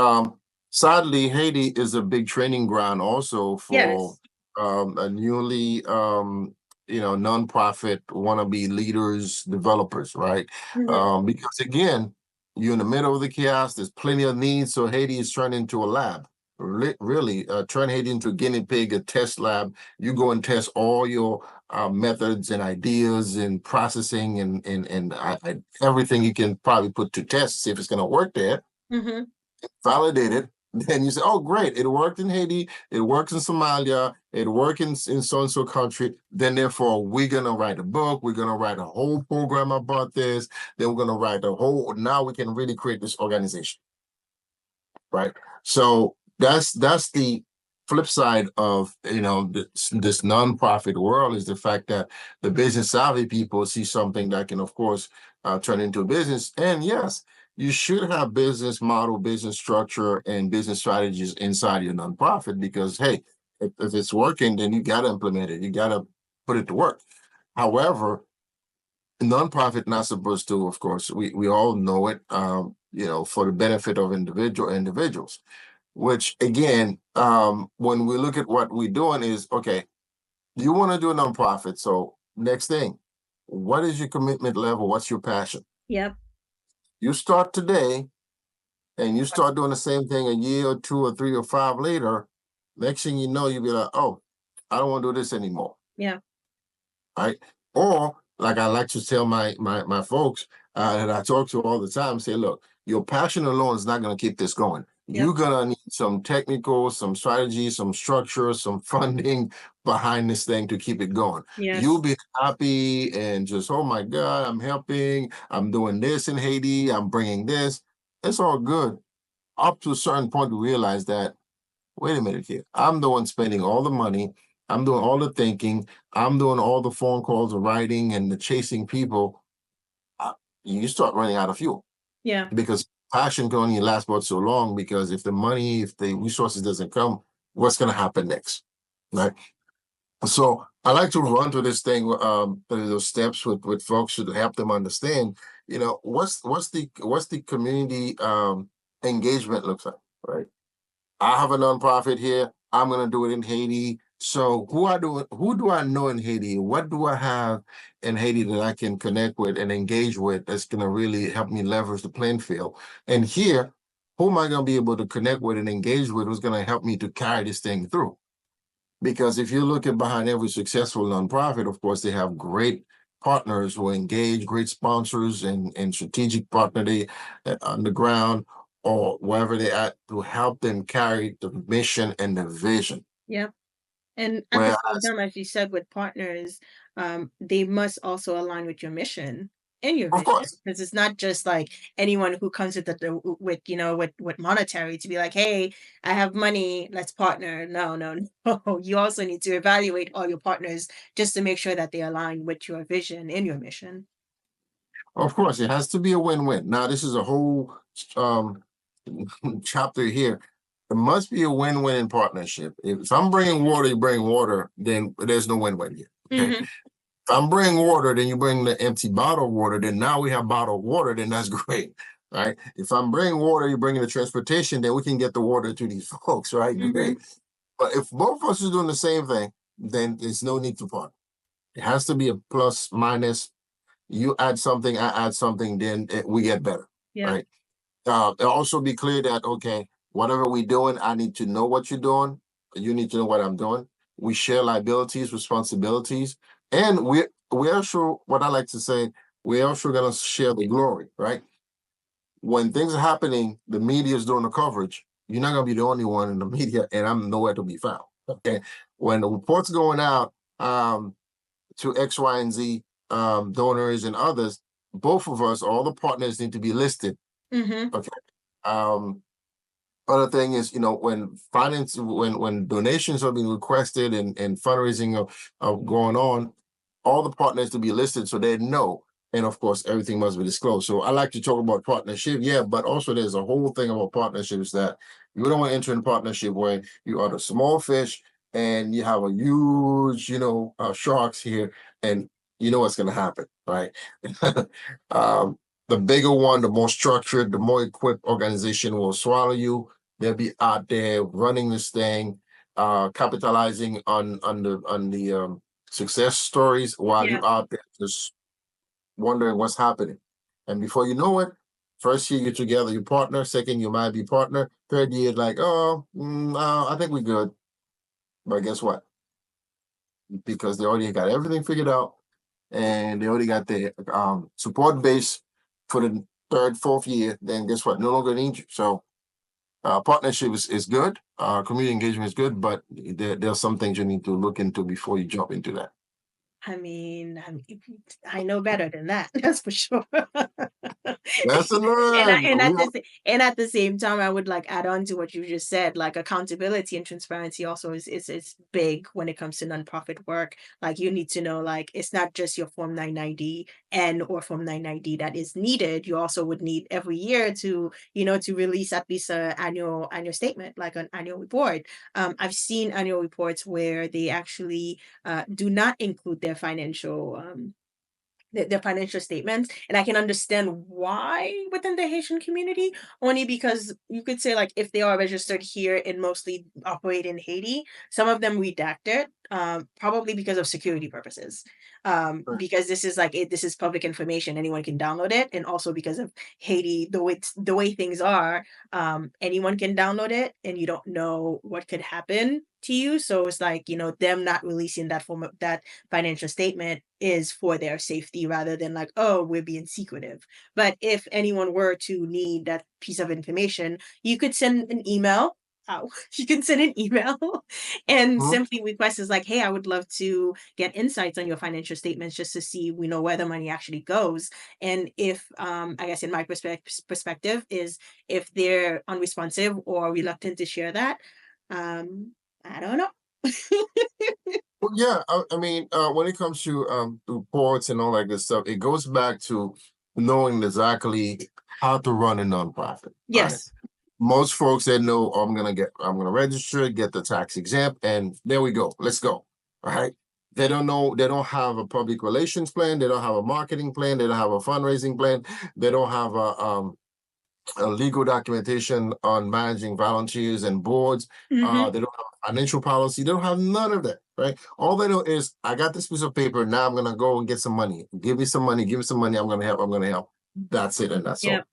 Speaker 1: sadly Haiti is a big training ground also for
Speaker 2: Yes.
Speaker 1: a newly nonprofit wannabe leaders, developers, right?
Speaker 2: Hmm.
Speaker 1: Because again, you're in the middle of the chaos. There's plenty of needs, so Haiti is turned into a lab. Really, turn Haiti into a guinea pig, a test lab. You go and test all your methods and ideas and processing and everything you can probably put to test, see if it's going to work there,
Speaker 2: Hmm.
Speaker 1: validate it. Then you say, oh, great, it worked in Haiti, it works in Somalia, it worked in so and so country. Then, therefore, we're going to write a book, we're going to write a whole program about this. Then, we're going to write a whole, now we can really create this organization, right? So that's the flip side of this nonprofit world is the fact that the business savvy people see something that can, of course, turn into a business. And yes, you should have business model, business structure, and business strategies inside your nonprofit because hey, if it's working, then you got to implement it. You got to put it to work. However, nonprofit not supposed to, of course, we all know it, for the benefit of individuals, which again, when we look at what we're doing is, okay, you want to do a nonprofit. So next thing, what is your commitment level? What's your passion?
Speaker 2: Yep.
Speaker 1: You start today and you start doing the same thing a year or two or three or five later, next thing you know, you'll be like, oh, I don't want to do this anymore.
Speaker 2: Yeah.
Speaker 1: Right? Or like I like to tell my folks that I talk to all the time, say, look, your passion alone is not going to keep this going.
Speaker 2: Yep.
Speaker 1: You're gonna need some technical, some strategy, some structure, some funding behind this thing to keep it going. You'll
Speaker 2: Yes.
Speaker 1: be happy and just, oh my God, I'm helping, I'm doing this in Haiti, I'm bringing this. It's all good. Up to a certain point, we realize that wait a minute here. I'm the one spending all the money. I'm doing all the thinking. I'm doing all the phone calls, the writing, and the chasing people. Uh, you start running out of fuel
Speaker 2: Yeah.
Speaker 1: because passion can only last but so long. Because if the money, if the resources doesn't come, what's going to happen next, right? So I like to run through this thing, through those steps with folks to help them understand. What's the community engagement looks like, right? I have a nonprofit here. I'm gonna do it in Haiti. So who do I know in Haiti? What do I have in Haiti that I can connect with and engage with that's gonna really help me leverage the playing field? And here, who am I gonna be able to connect with and engage with who's gonna help me to carry this thing through? Because if you look at behind every successful nonprofit, of course, they have great partners who engage, great sponsors and strategic partner they on the ground or wherever they're at to help them carry the mission and the vision.
Speaker 2: Yep. And at the same
Speaker 1: Whereas,
Speaker 2: time, as you said, with partners, they must also align with your mission. in your
Speaker 1: Of
Speaker 2: vision,
Speaker 1: course.
Speaker 2: because it's not just like anyone who comes with with with monetary to be like, hey, I have money, let's partner. No, no, no. You also need to evaluate all your partners just to make sure that they align with your vision and your mission.
Speaker 1: Of course, it has to be a win-win. Now, this is a whole um chapter here. It must be a win-win in partnership. If I'm bringing water, you bring water, then there's no win-win here. Okay.
Speaker 2: Hmm.
Speaker 1: If I'm bringing water, then you bring the empty bottle of water, then now we have bottled water, then that's great. Right. If I'm bringing water, you're bringing the transportation, then we can get the water to these folks, right?
Speaker 2: Hmm.
Speaker 1: Great. But if both of us are doing the same thing, then there's no need to partner. It has to be a plus minus. You add something, I add something, then we get better,
Speaker 2: Yeah.
Speaker 1: right? Also be clear that, okay, whatever we're doing, I need to know what you're doing. You need to know what I'm doing. We share liabilities, responsibilities, and we're also, what I like to say, we're also gonna share the glory, right? When things are happening, the media is doing the coverage. You're not gonna be the only one in the media, and I'm nowhere to be found. Okay. When the report's going out, to X, Y, and Z donors and others, both of us, all the partners need to be listed.
Speaker 2: Hmm.
Speaker 1: Okay. Um, Other thing is, when donations are being requested and fundraising are going on, all the partners to be listed so they know. And of course, everything must be disclosed. So I like to talk about partnership, yeah, but also there's a whole thing about partnerships that you don't want to enter in partnership where you are the small fish and you have a huge, sharks here, and you know what's going to happen, right? um, the bigger one, the more structured, the more equipped organization will swallow you. They'll be out there running this thing, capitalizing on the success stories while
Speaker 2: Yeah.
Speaker 1: you're out there just wondering what's happening. And before you know it, first year you're together, you partner. Second, you might be partner. Third year, like, oh, I think we're good. But guess what? Because they already got everything figured out, and they already got the support base for the third, fourth year. Then guess what? No longer need you. So partnership is good. Community engagement is good, but there's some things you need to look into before you jump into that.
Speaker 2: I know better than that. That's for sure.
Speaker 1: Lesson
Speaker 2: And
Speaker 1: learned.
Speaker 2: and at the same time, I would like add on to what you just said. Like accountability and transparency also is big when it comes to nonprofit work. Like you need to know, like it's not just your Form 990 N or Form 990 that is needed. You also would need every year to to release at least an annual statement, like an annual report. I've seen annual reports where they actually do not include their financial their financial statements, and I can understand why within the Haitian community, only because you could say like if they are registered here and mostly operate in Haiti, some of them redact it, probably because of security purposes. Because this is public information, anyone can download it, and also because of Haiti, the way things are, anyone can download it, and you don't know what could happen to you. So it's like them not releasing that form of that financial statement is for their safety rather than like, oh, we're being secretive. But if anyone were to need that piece of information, you could send an email. Oh, you can send an email and
Speaker 1: Mhm.
Speaker 2: simply request is like, hey, I would love to get insights on your financial statements just to see we know where the money actually goes. And if I guess in my perspective is if they're unresponsive or reluctant to share that, um, I don't know.
Speaker 1: Well, yeah, I mean, when it comes to reports and all that good stuff, it goes back to knowing exactly how to run a nonprofit. Right.
Speaker 2: Yes.
Speaker 1: Most folks that know, oh, I'm gonna register, get the tax exempt, and there we go. Let's go. All right. They don't know, they don't have a public relations plan, they don't have a marketing plan, they don't have a fundraising plan, they don't have a legal documentation on managing volunteers and boards.
Speaker 2: Hmm.
Speaker 1: They don't have a financial policy. They don't have none of that, right? All they know is I got this piece of paper. Now I'm gonna go and get some money. Give me some money. Give me some money. I'm gonna help. I'm gonna help. That's it, and that's
Speaker 2: Yeah.
Speaker 1: all.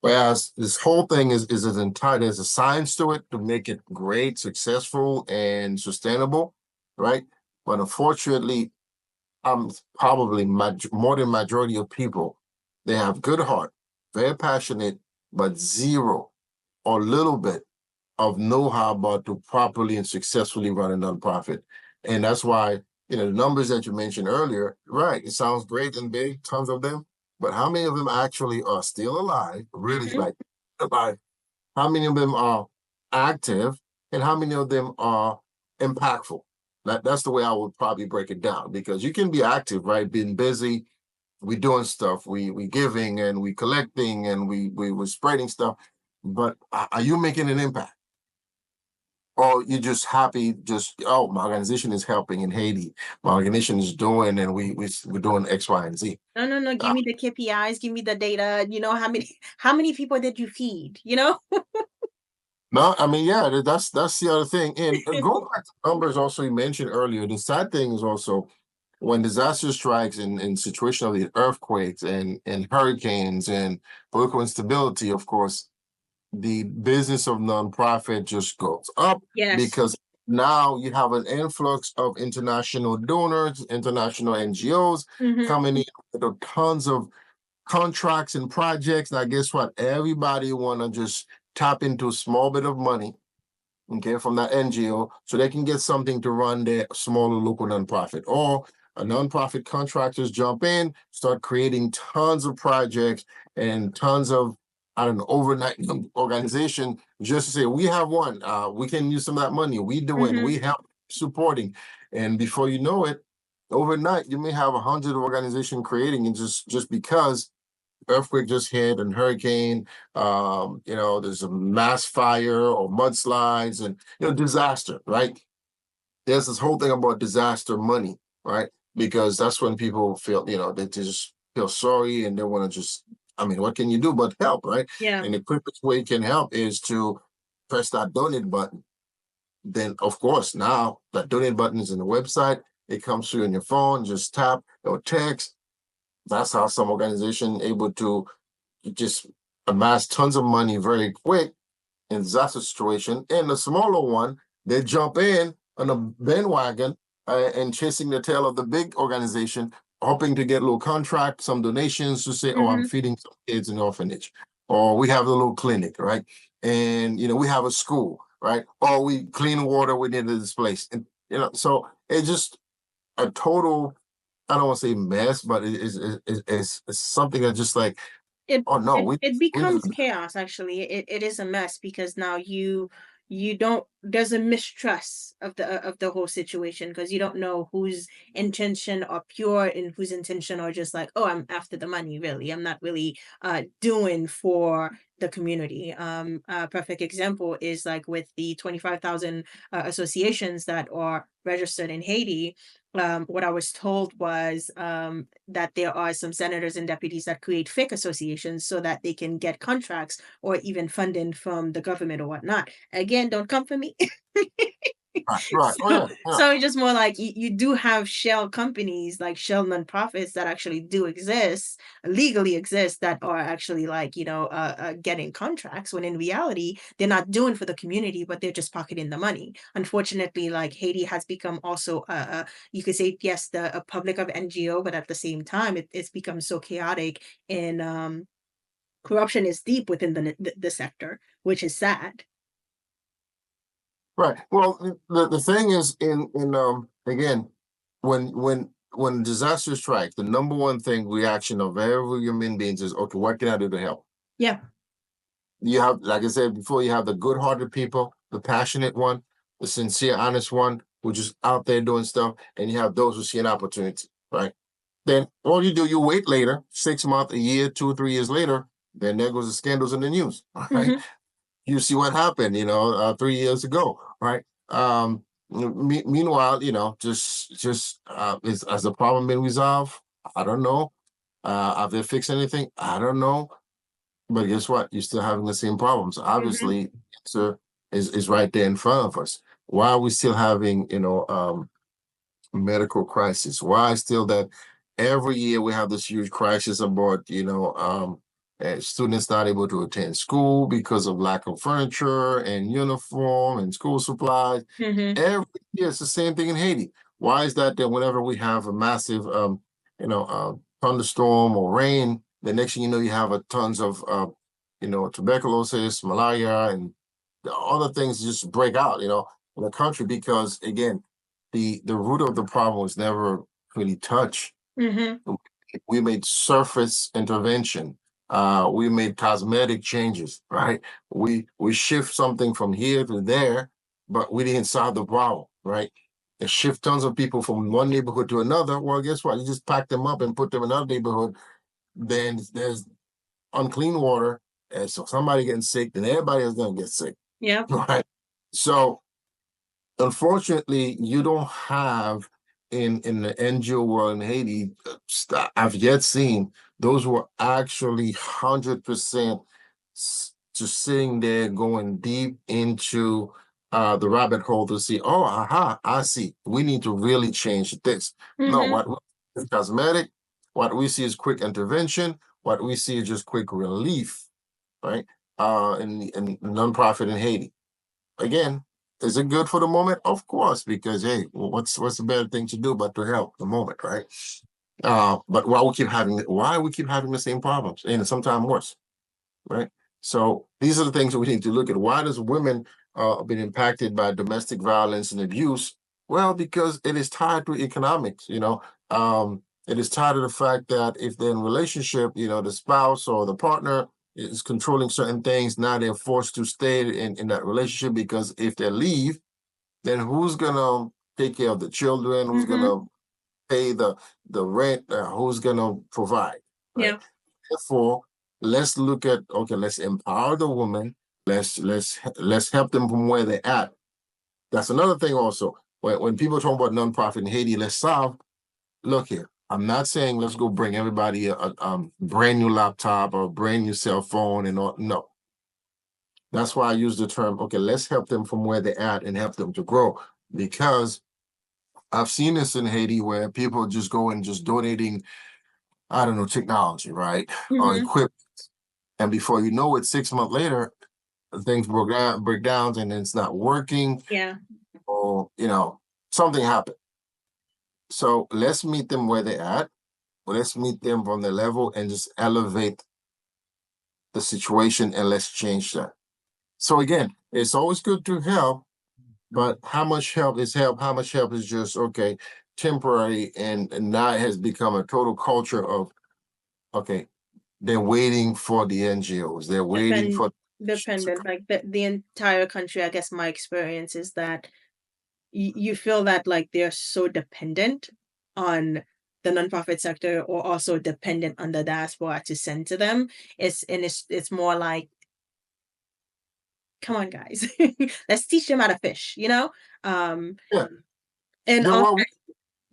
Speaker 1: Whereas this whole thing is as entire. There's a science to it to make it great, successful, and sustainable, right? But unfortunately, probably more than majority of people, they have good heart, very passionate, but zero or little bit of know-how about to properly and successfully run a nonprofit. And that's why, the numbers that you mentioned earlier, right, it sounds great and big, tons of them, but how many of them actually are still alive, really
Speaker 2: Mhm.
Speaker 1: like alive? How many of them are active, and how many of them are impactful? That's the way I would probably break it down, because you can be active, right? Being busy, we doing stuff, we giving and we collecting and we spreading stuff, but are you making an impact? Or you're just happy, just, oh, my organization is helping in Haiti, my organization is doing, and we're doing X, Y, and Z.
Speaker 2: No, no, no, give
Speaker 1: Uh,
Speaker 2: me the KPIs, give me the data, how many people did you feed, you know?
Speaker 1: no, I mean, yeah, that's the other thing. And going back to numbers, also you mentioned earlier, the sad thing is also when disaster strikes in situation of the earthquakes and hurricanes and political instability, of course, the business of nonprofit just goes up,
Speaker 2: Yes.
Speaker 1: because now you have an influx of international donors, international NGOs
Speaker 2: Mhm.
Speaker 1: coming in with tons of contracts and projects. Now, guess what? Everybody want to just tap into a small bit of money, okay, from that NGO, so they can get something to run their smaller local nonprofit. Or a nonprofit contractors jump in, start creating tons of projects and tons of, I don't know, overnight organization, just to say, we have one, we can use some of that money, we doing,
Speaker 2: Mhm.
Speaker 1: we help supporting. And before you know it, overnight, you may have 100 organization creating, and just because earthquake just hit and hurricane, there's a mass fire or mudslides and disaster, right? There's this whole thing about disaster money, right? Because that's when people feel, they just feel sorry and they want to just, I mean, what can you do but help, right?
Speaker 2: Yeah.
Speaker 1: And the quickest way you can help is to press that donate button. Then of course now that donate button is in the website, it comes through on your phone, just tap or text. That's how some organization able to just amass tons of money very quick in disaster situation. And the smaller one, they jump in on a bandwagon and chasing the tail of the big organization, hoping to get a little contract, some donations to say, oh, I'm
Speaker 2: Mhm.
Speaker 1: feeding some kids in the orphanage, or we have a little clinic, right? And we have a school, right? Or we clean water within this place, and so it's just a total. I don't want to say mess, but it's something that just like,
Speaker 2: It
Speaker 1: oh no,
Speaker 2: it
Speaker 1: we need
Speaker 2: becomes
Speaker 1: to.
Speaker 2: chaos, actually. It is a mess because now you don't there's a mistrust of the whole situation, because you don't know whose intention are pure and whose intention are just like, oh, I'm after the money, really. I'm not really doing for the community. A perfect example is like with the 25,000 associations that are registered in Haiti. What I was told was that there are some senators and deputies that create fake associations so that they can get contracts or even funding from the government or whatnot. Again, don't come for me.
Speaker 1: Right, right. Oh
Speaker 2: So,
Speaker 1: yeah, yeah.
Speaker 2: so it's just more like you do have shell companies, like shell nonprofits that actually do exist, legally exist, that are actually like, getting contracts, when in reality, they're not doing for the community, but they're just pocketing the money. Unfortunately, like Haiti has become also you could say, yes, a public of NGO, but at the same time, it's become so chaotic, and corruption is deep within the sector, which is sad.
Speaker 1: Right. Well, the thing is, in again, when disaster strikes, the number one thing reaction of every human beings is, okay, what can I do to help?
Speaker 2: Yeah.
Speaker 1: You have, like I said before, you have the good-hearted people, the passionate one, the sincere, honest one, who just out there doing stuff, and you have those who see an opportunity, right? Then all you do, you wait later, 6 months, a year, 2 or 3 years later, then there goes the scandals in the news, all right?
Speaker 2: Hmm.
Speaker 1: You see what happened, 3 years ago, right? Meanwhile, just is has the problem been resolved? I don't know. Have they fixed anything? I don't know. But guess what? You're still having the same problems.
Speaker 2: Hmm.
Speaker 1: Obviously, answer is right there in front of us. Why are we still having, medical crisis? Why still that every year we have this huge crisis about, students not able to attend school because of lack of furniture and uniform and school supplies.
Speaker 2: Hmm.
Speaker 1: Every year it's the same thing in Haiti. Why is that whenever we have a massive thunderstorm or rain, the next thing you know you have a tons of tuberculosis, malaria, and other things just break out, in the country, because again, the root of the problem was never really touched.
Speaker 2: Hmm.
Speaker 1: We made surface intervention. We made cosmetic changes, right? We shift something from here to there, but we didn't solve the problem, right? And shift tons of people from one neighborhood to another. Well, guess what? You just pack them up and put them in another neighborhood. Then there's unclean water, and so somebody getting sick, then everybody is going to get sick,
Speaker 2: Yeah.
Speaker 1: right? So unfortunately, you don't have in the NGO world in Haiti. I've yet seen those who are actually 100% just sitting there going deep into the rabbit hole to see, oh, aha, I see. We need to really change this. No, what is cosmetic? What we see is quick intervention. What we see is just quick relief, right? In nonprofit in Haiti. Again, is it good for the moment? Of course, because hey, what's the better thing to do but to help the moment, right? But why we keep having the same problems and sometimes worse, right? So these are the things that we need to look at. Why does women been impacted by domestic violence and abuse? Well, because it is tied to economics, it is tied to the fact that if they're in a relationship, the spouse or the partner is controlling certain things, now they're forced to stay in that relationship because if they leave, then who's gonna take care of the children? Who's gonna pay the rent? Who's gonna provide? Right?
Speaker 2: Yeah.
Speaker 1: Therefore, let's look at let's empower the woman. Let's help them from where they're at. That's another thing also. When people talk about nonprofit in Haiti, let's solve. Look here. I'm not saying let's go bring everybody a brand new laptop or a brand new cell phone and all. No. That's why I use the term, okay, let's help them from where they're at and help them to grow. Because I've seen this in Haiti where people just go and just donating, I don't know, technology, right? Or equipment. And before you know it, 6 months later, things break down and it's not working.
Speaker 2: Yeah.
Speaker 1: Or, something happened. So let's meet them where they're at. Let's meet them from the level and just elevate the situation and let's change that. So again, it's always good to help, but how much help is help? How much help is just temporary, and now it has become a total culture of they're waiting for the NGOs. They're waiting for
Speaker 2: dependent, like the entire country. I guess my experience is that you feel that like they're so dependent on the nonprofit sector or also dependent on the diaspora to send to them. It's more like, come on, guys, let's teach them how to fish,
Speaker 1: yeah.
Speaker 2: And
Speaker 1: Then
Speaker 2: also,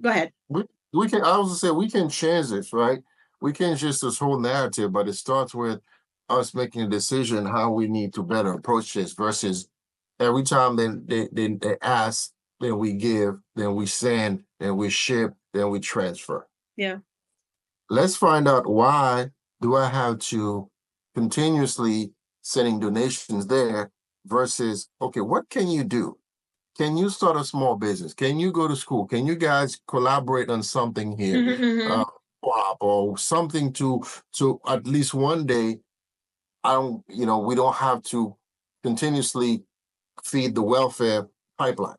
Speaker 2: go ahead.
Speaker 1: We can. I was gonna say we can change this, right? We can't just this whole narrative, but it starts with us making a decision how we need to better approach this versus every time they ask, then we give, then we send, then we ship, then we transfer.
Speaker 2: Yeah.
Speaker 1: Let's find out why do I have to continuously sending donations there versus okay, what can you do? Can you start a small business? Can you go to school? Can you guys collaborate on something here? Or something to at least one day, we don't have to continuously feed the welfare pipeline.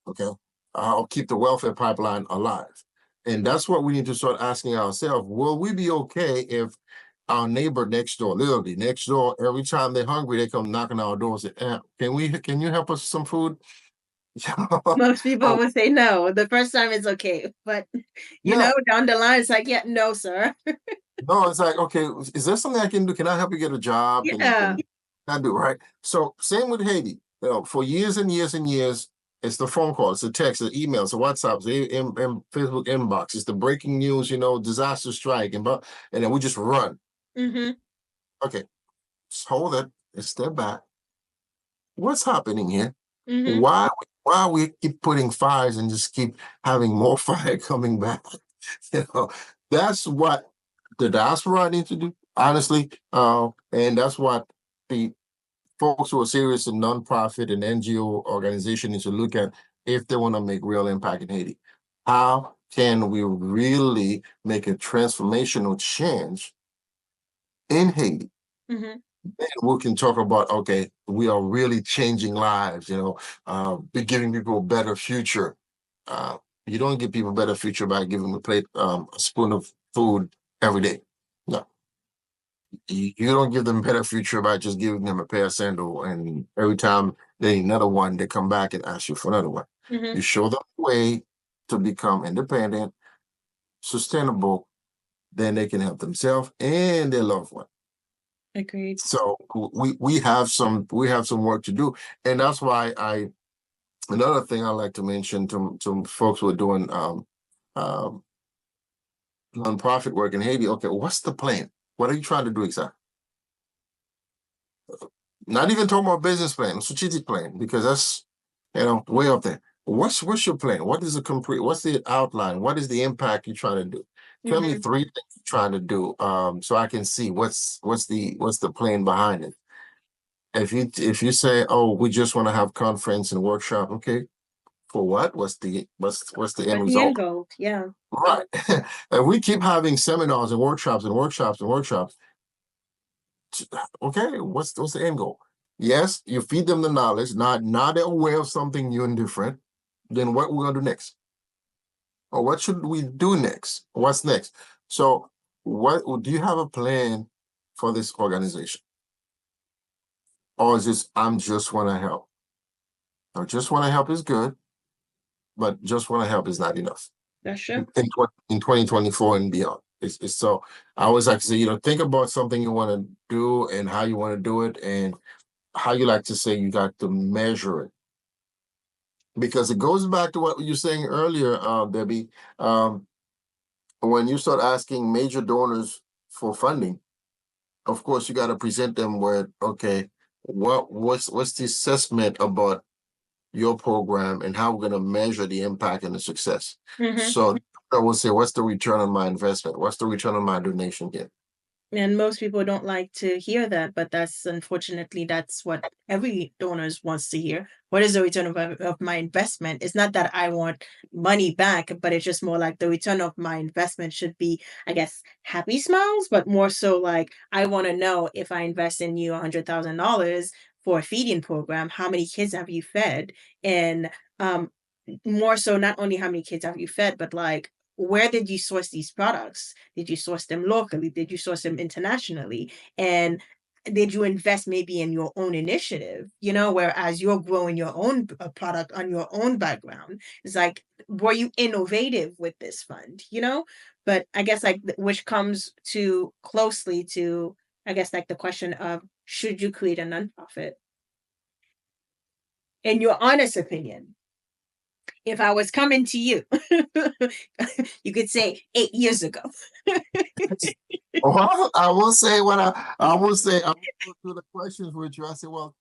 Speaker 1: Okay. I'll keep the welfare pipeline alive. And that's what we need to start asking ourselves. Will we be okay if our neighbor next door, literally next door, every time they're hungry, they come knocking on our doors and say, can you help us with some food?
Speaker 2: Most people would say no. The first time it's okay, but down the line it's like, yeah, no, sir.
Speaker 1: No, it's like, okay, is there something I can do? Can I help you get a job?
Speaker 2: Yeah.
Speaker 1: Can I do right? So same with Haiti. For years and years and years, it's the phone calls, the text, the emails, the WhatsApps, the Facebook inbox. It's the breaking news, disaster strike, and then we just run. Okay, just hold it. Let's step back. What's happening here? Why we keep putting fires and just keep having more fire coming back? That's what the diaspora need to do, honestly. And that's what the folks who are serious in nonprofit and NGO organization need to look at if they want to make real impact in Haiti. How can we really make a transformational change in Haiti? Then we can talk about, okay, we are really changing lives, be giving people a better future. You don't give people a better future by giving them a spoon of food every day. No, you don't give them a better future by just giving them a pair of sandal, and every time they need another one, they come back and ask you for another one.
Speaker 2: Mhm.
Speaker 1: You show them a way to become independent, sustainable, then they can help themselves and their loved one.
Speaker 2: Agreed.
Speaker 1: So we have some work to do, and that's why another thing I like to mention to folks who are doing um nonprofit work in Haiti. Okay, what's the plan? What are you trying to do exactly? Not even talking about business plan, a strategic plan, because that's way up there. What's your plan? What is the complete? What's the outline? What is the impact you're trying to do? Tell me
Speaker 2: Mhm.
Speaker 1: 3 things you're trying to do, so I can see what's the plan behind it. If you say, oh, we just want to have conference and workshop, okay, for what? What's the end
Speaker 2: What's the end
Speaker 1: result?
Speaker 2: goal? Yeah.
Speaker 1: Right. And we keep having seminars and workshops and workshops and workshops. Okay, what's the end goal? Yes, you feed them the knowledge, now they're aware of something new and different. Then what we're gonna do next? Or what should we do next? What's next? So what do you have a plan for this organization? Or is this I'm just wanna help? Now just wanna help is good, but just wanna help is not enough.
Speaker 2: That's true.
Speaker 1: In 2024 and beyond. It's so I always like to say, think about something you want to do and how you want to do it and how you like to say you got to measure it. Because it goes back to what you were saying earlier, Debbie. When you start asking major donors for funding, of course you got to present them with, okay, what's the assessment about your program and how we're going to measure the impact and the success.
Speaker 2: Mhm.
Speaker 1: So I will say, what's the return on my investment? What's the return on my donation here?
Speaker 2: And most people don't like to hear that, but that's what every donors wants to hear. What is the return of my investment? It's not that I want money back, but it's just more like the return of my investment should be, I guess, happy smiles, but more so like I want to know if I invest in you $100,000 for a feeding program, how many kids have you fed? And more so not only how many kids have you fed, but like where did you source these products? Did you source them locally? Did you source them internationally? And did you invest maybe in your own initiative? Whereas you're growing your own product on your own background. It's like, were you innovative with this fund? But I guess like which comes to closely to, I guess, like the question of should you create a nonprofit? In your honest opinion, if I was coming to you, you could say 8 years ago.
Speaker 1: Well, I will say I will say I will go through the questions with you. I say, well,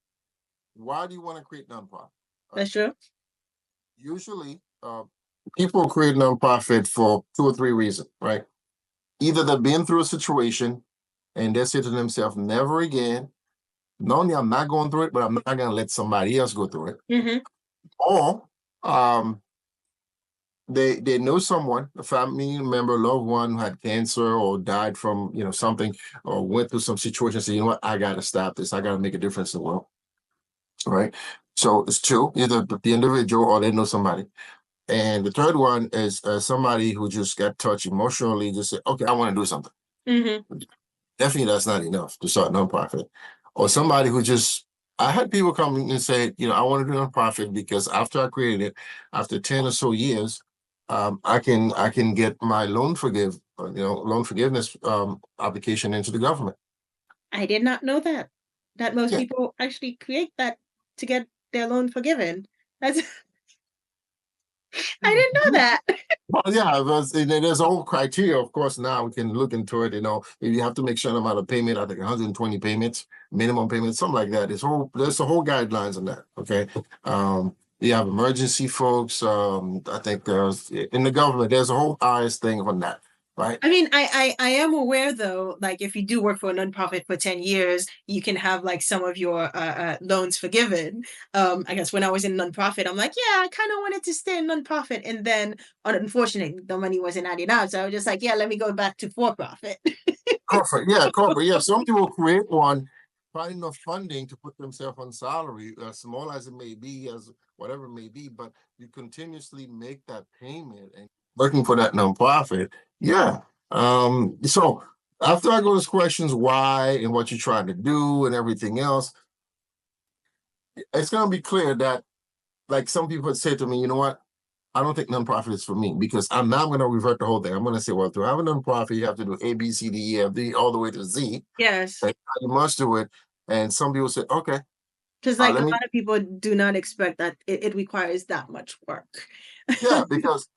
Speaker 1: why do you want to create nonprofit?
Speaker 2: That's true.
Speaker 1: Usually, people create nonprofit for 2 or 3 reasons, right? Either they've been through a situation and they say to themselves, never again. Not only I'm not going through it, but I'm not going to let somebody else go through it.
Speaker 2: Hmm.
Speaker 1: Or um, they know someone, a family member, loved one who had cancer or died from something, or went through some situation. Say, you know what, I got to stop this. I got to make a difference in the world, right? So it's two: either the individual or they know somebody. And the third one is somebody who just got touched emotionally, just said, okay, I want to do something.
Speaker 2: Hmm.
Speaker 1: Definitely that's not enough to start a nonprofit. Or somebody who just, I had people come in and say, I want to do a nonprofit because after I created it, after 10 or so years, I can get my loan forgiveness application into the government.
Speaker 2: I did not know that most
Speaker 1: Yeah.
Speaker 2: people actually create that to get their loan forgiven. That's I didn't know that.
Speaker 1: Well, yeah, there's a whole criteria. Of course, now we can look into it. If you have to make sure amount of payment, I think 120 payments, minimum payments, something like that. There's a whole guidelines on that. Okay. You have emergency folks. I think there's in the government, there's a whole IS thing on that, right?
Speaker 2: I mean, I am aware though, like if you do work for a nonprofit for 10 years, you can have like some of your loans forgiven. I guess when I was in nonprofit, I'm like, yeah, I kind of wanted to stay in nonprofit. And then unfortunately, the money wasn't adding up. So I was just like, yeah, let me go back to for profit.
Speaker 1: Corporate. Yeah, some people create one, find enough funding to put themselves on salary, as small as it may be, as whatever it may be, but you continuously make that payment and working for that nonprofit. Yeah, So after I go to questions why and what you're trying to do and everything else, it's gonna be clear that like some people would say to me, you know what? I don't think nonprofit is for me because I'm now going to revert the whole thing. I'm going to say, well, to have a nonprofit, you have to do A, B, C, D, E, F, D, all the way to Z.
Speaker 2: Yes.
Speaker 1: And you must do it. And some people say, okay,
Speaker 2: Because like a
Speaker 1: let me,
Speaker 2: lot of people do not expect that it requires that much work.
Speaker 1: yeah, because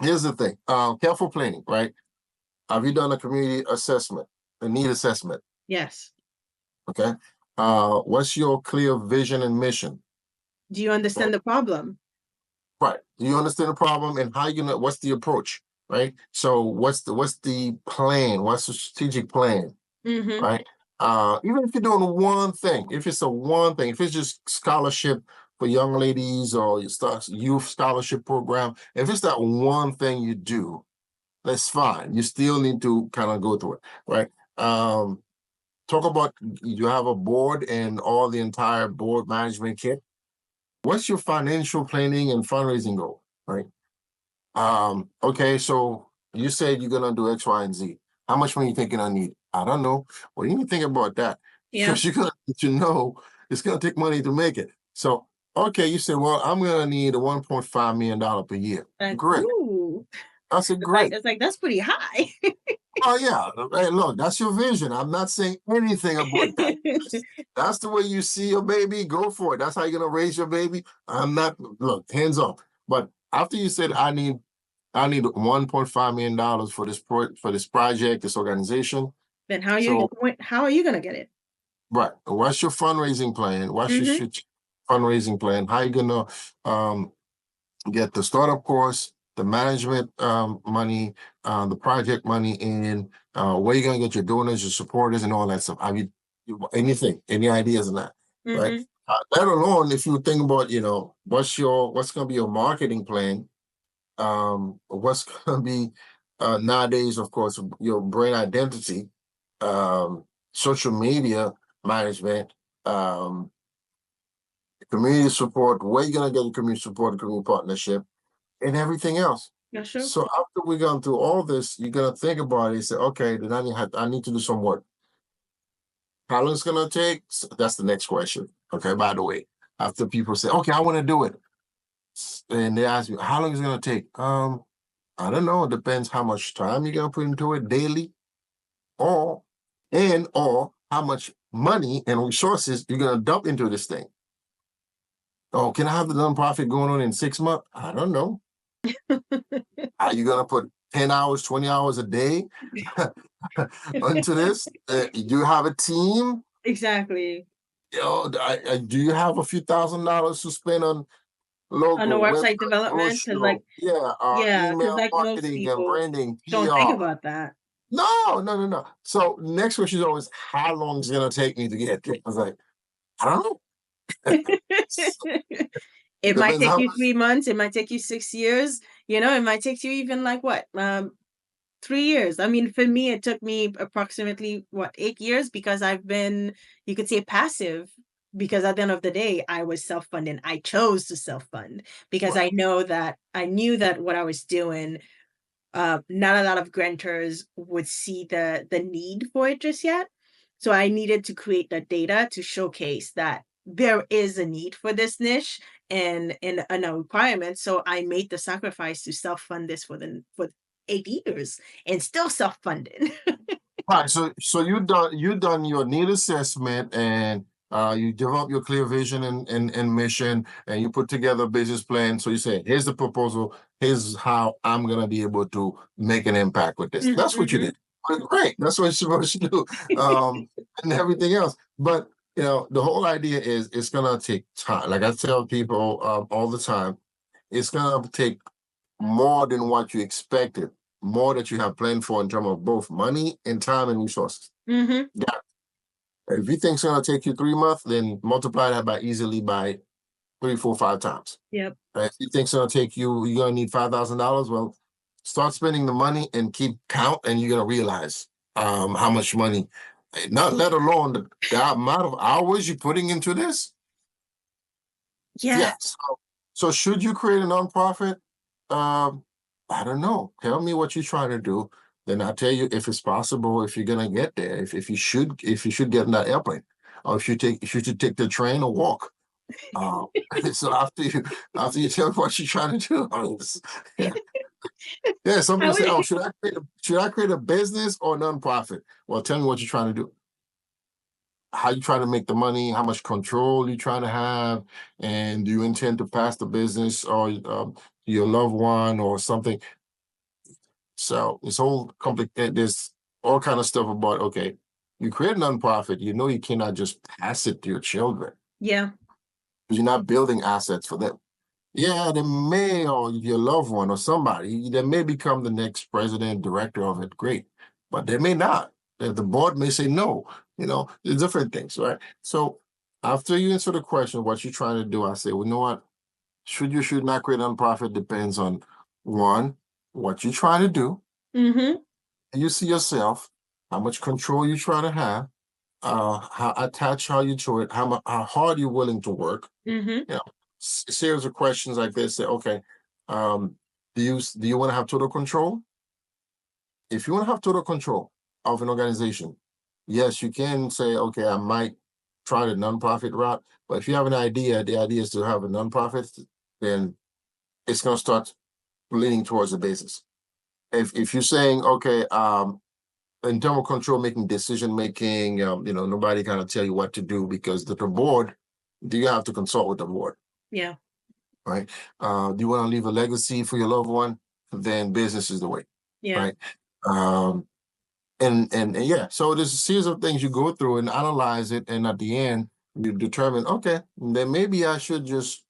Speaker 1: here's the thing. Careful planning, right? Have you done a community assessment, a need assessment?
Speaker 2: Yes.
Speaker 1: Okay. What's your clear vision and mission?
Speaker 2: Do you understand the problem?
Speaker 1: Right. Do you understand the problem and how you gonna what's the approach? Right. So what's the plan? What's the strategic plan?
Speaker 2: Mm-hmm.
Speaker 1: Right. Even if you're doing one thing, if it's a one thing, if it's just scholarship for young ladies or your youth scholarship program, if it's that one thing you do, that's fine. You still need to kind of go through it, right? Talk about you have a board and all the entire board management kit. What's your financial planning and fundraising goal, right? Okay, so you said you're gonna do X, Y, and Z. How much money you thinking I need? I don't know. Well, you need to think about that
Speaker 2: Yeah.
Speaker 1: because you're gonna need to know it's gonna take money to make it. So, okay, you said, well, I'm gonna need a $1.5 million per year.
Speaker 2: Like,
Speaker 1: Great.
Speaker 2: ooh.
Speaker 1: I said,
Speaker 2: It's like
Speaker 1: great.
Speaker 2: it's like that's pretty high.
Speaker 1: Oh yeah. Hey, look, that's your vision. I'm not saying anything about that. That's the way you see your baby. Go for it. That's how you're gonna raise your baby. I'm not look hands off. But after you said I need $1.5 million for this project, this organization.
Speaker 2: Then
Speaker 1: So
Speaker 2: how are you gonna get it?
Speaker 1: right, what's your fundraising plan? What's your
Speaker 2: Mm-hmm.
Speaker 1: fundraising plan? How you gonna um, get the startup course, the management money, the project money in? Where you gonna get your donors, your supporters, and all that stuff? I mean, anything, any ideas on that, right?
Speaker 2: Mm-hmm.
Speaker 1: Let alone if you think about, what's gonna be your marketing plan, what's going to be nowadays, of course, your brand identity, um, social media management, um, community support, where you going to get the community support, the community partnership, and everything else.
Speaker 2: Yeah, sure.
Speaker 1: So after we've gone through all this, you're going to think about it and say, okay, then I need to do some work. How long it's going to take? So that's the next question. Okay, by the way, after people say, okay, I want to do it. And they ask you, how long is it going to take? I don't know. It depends how much time you're gonna put into it daily, or or how much money and resources you're gonna dump into this thing. Oh, can I have the nonprofit going on in 6 months? I don't know. Are you gonna put 10 hours, 20 hours a day into this? Do you have a team?
Speaker 2: Exactly.
Speaker 1: Do you have a few $1,000s to spend on
Speaker 2: On the
Speaker 1: logo,
Speaker 2: website
Speaker 1: website,
Speaker 2: development, because
Speaker 1: brochure,
Speaker 2: like
Speaker 1: email
Speaker 2: because like most
Speaker 1: marketing and
Speaker 2: people
Speaker 1: branding,
Speaker 2: don't think
Speaker 1: PR?
Speaker 2: about that.
Speaker 1: No, no, no, no. So next question is always, how long is it gonna take me to get there? I was like, I don't know.
Speaker 2: It might
Speaker 1: Depends
Speaker 2: take
Speaker 1: how
Speaker 2: you
Speaker 1: much.
Speaker 2: 3 months, it might take you 6 years, it might take you even like what, 3 years. I mean, for me, it took me approximately what, 8 years because I've been, you could say, passive. Because at the end of the day, I was self-funding. I chose to self-fund because
Speaker 1: Right.
Speaker 2: I knew that what I was doing, not a lot of grantors would see the need for it just yet. So I needed to create the data to showcase that there is a need for this niche and a requirement. So I made the sacrifice to self-fund this for 8 years and still self-funded.
Speaker 1: Right. So you done your need assessment and you develop your clear vision and mission and you put together a business plan. So you say, here's the proposal, here's how I'm gonna be able to make an impact with this. That's what you
Speaker 2: Mhm.
Speaker 1: did. Great. That's what you're supposed to do. And everything else. But the whole idea is it's gonna take time. Like I tell people all the time, it's gonna take more than what you expected, more that you have planned for in terms of both money and time and resources.
Speaker 2: Mhm.
Speaker 1: Yeah. If you think it's gonna take you 3 months, then multiply that by easily by 3, 4, 5 times.
Speaker 2: Yep.
Speaker 1: If you think it's gonna take you're gonna need $5,000. Well, start spending the money and keep count, and you're gonna realize how much money. Not let alone the amount of hours you're putting into this.
Speaker 2: Yeah.
Speaker 1: Yes. So should you create a nonprofit? Um, I don't know. Tell me what you're trying to do. Then I'll tell you if it's possible, if you're gonna get there, if you should get in that airplane, or if you should take the train or walk. Uh, so after you tell me what you're trying to do, yeah, yeah. Some
Speaker 2: I
Speaker 1: people say,
Speaker 2: would
Speaker 1: "Oh, should I create a business or a nonprofit?" Well, tell me what you're trying to do. How you trying to make the money? How much control you trying to have? And do you intend to pass the business or your loved one or something? So it's all complicated. There's all kind of stuff about, okay, you create a nonprofit, you know you cannot just pass it to your children
Speaker 2: yeah.
Speaker 1: because you're not building assets for them. Yeah, they may, or your loved one or somebody, they may become the next president, director of it. Great. But they may not. The board may say no. There's different things, right? So after you answer the question, what you're trying to do, I say, well, you know what? Should not create a nonprofit depends on one, what you're trying to do.
Speaker 2: Mm-hmm.
Speaker 1: You see yourself, how much control you try to have, how attached are you to it, how hard you're willing to work.
Speaker 2: Mm-hmm.
Speaker 1: You know, series of questions like this. Say, okay, um, do you want to have total control? If you want to have total control of an organization, yes, you can say, okay, I might try the nonprofit route. But if you have an idea, the idea is to have a nonprofit, then it's going to start leaning towards the business. If you're saying, okay, in terms of control making decision making, nobody kind of tell you what to do because the board, do you have to consult with the board,
Speaker 2: Yeah.
Speaker 1: right? Do you want to leave a legacy for your loved one? Then business is the way,
Speaker 2: Yeah.
Speaker 1: right? Um, and yeah, so there's a series of things you go through and analyze it, and at the end you determine, okay, then maybe I should just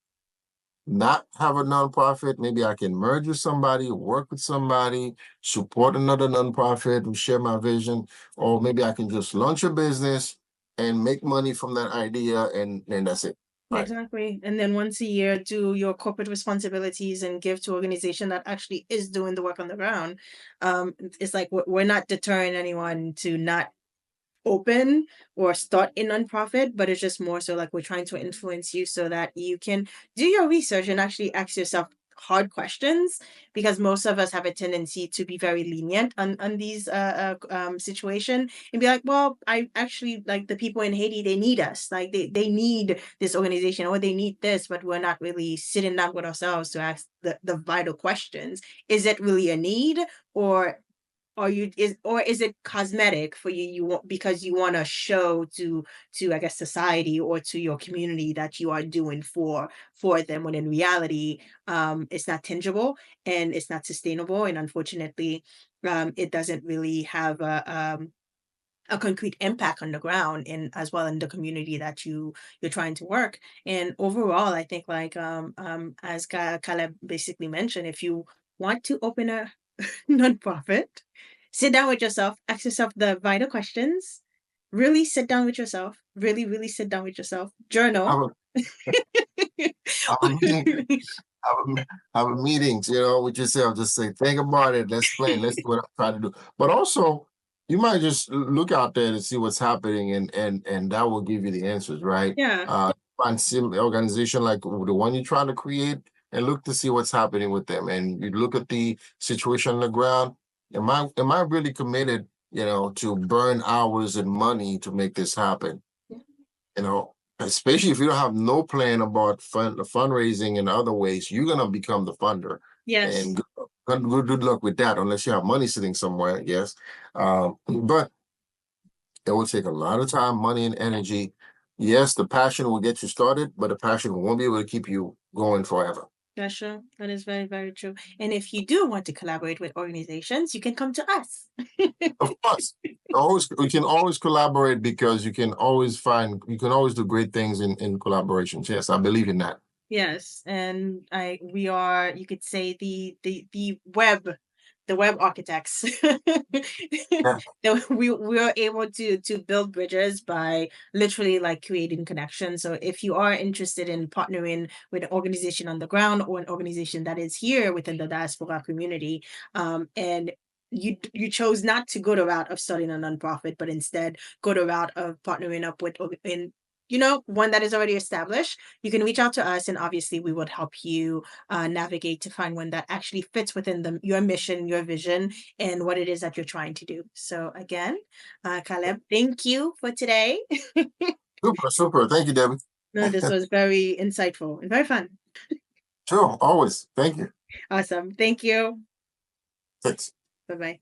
Speaker 1: not have a nonprofit. Maybe I can merge with somebody, work with somebody, support another nonprofit who share my vision, or maybe I can just launch a business and make money from that idea, and that's it. Right.
Speaker 2: Exactly. And then once a year, do your corporate responsibilities and give to organization that actually is doing the work on the ground. It's like we're not deterring anyone to not open or start a nonprofit, but it's just more so like we're trying to influence you so that you can do your research and actually ask yourself hard questions, because most of us have a tendency to be very lenient on these situation and be like, well, I actually, like, the people in Haiti, they need us, like they need this organization or they need this, but we're not really sitting down with ourselves to ask the vital questions. Is it really a need, or is it cosmetic for you, you want, because you want to show to I guess society or to your community that you are doing for them, when in reality it's not tangible and it's not sustainable, and unfortunately it doesn't really have a concrete impact on the ground and as well in the community that you're trying to work. And overall, I think, like as Caleb basically mentioned, if you want to open a nonprofit, sit down with yourself, ask yourself the vital questions, really sit down with yourself, really sit down with yourself, journal.
Speaker 1: Have a, have a meeting, have have a meetings, with yourself. Just say, think about it. Let's plan. Let's do what I'm trying to do. But also, you might just look out there to see what's happening, and that will give you the answers, right?
Speaker 2: Yeah,
Speaker 1: Find some organization like the one you're trying to create, and look to see what's happening with them. And you look at the situation on the ground. Am I really committed, to burn hours and money to make this happen? you know, Especially if you don't have no plan about fundraising and other ways, you're gonna become the funder.
Speaker 2: yes.
Speaker 1: And good luck with that, unless you have money sitting somewhere. Yes, but it will take a lot of time, money, and energy. Yes, the passion will get you started, but the passion won't be able to keep you going forever.
Speaker 2: That's true. That is very, very true. And if you do want to collaborate with organizations, you can come to us.
Speaker 1: Of course, always we can always collaborate because you can always do great things in collaborations. Yes, I believe in that.
Speaker 2: Yes, and we are, you could say, the web architects.
Speaker 1: Yeah.
Speaker 2: That we are able to build bridges by literally like creating connections. So if you are interested in partnering with an organization on the ground or an organization that is here within the diaspora community, and you chose not to go the route of starting a nonprofit, but instead go the route of partnering up with in one that is already established, you can reach out to us, and obviously we would help you navigate to find one that actually fits within your mission, your vision, and what it is that you're trying to do. So again, Caleb, thank you for today.
Speaker 1: Super, super. Thank you, Debbie.
Speaker 2: No, this was very insightful and very fun.
Speaker 1: Sure, always. Thank you.
Speaker 2: Awesome. Thank you.
Speaker 1: Thanks.
Speaker 2: Bye bye.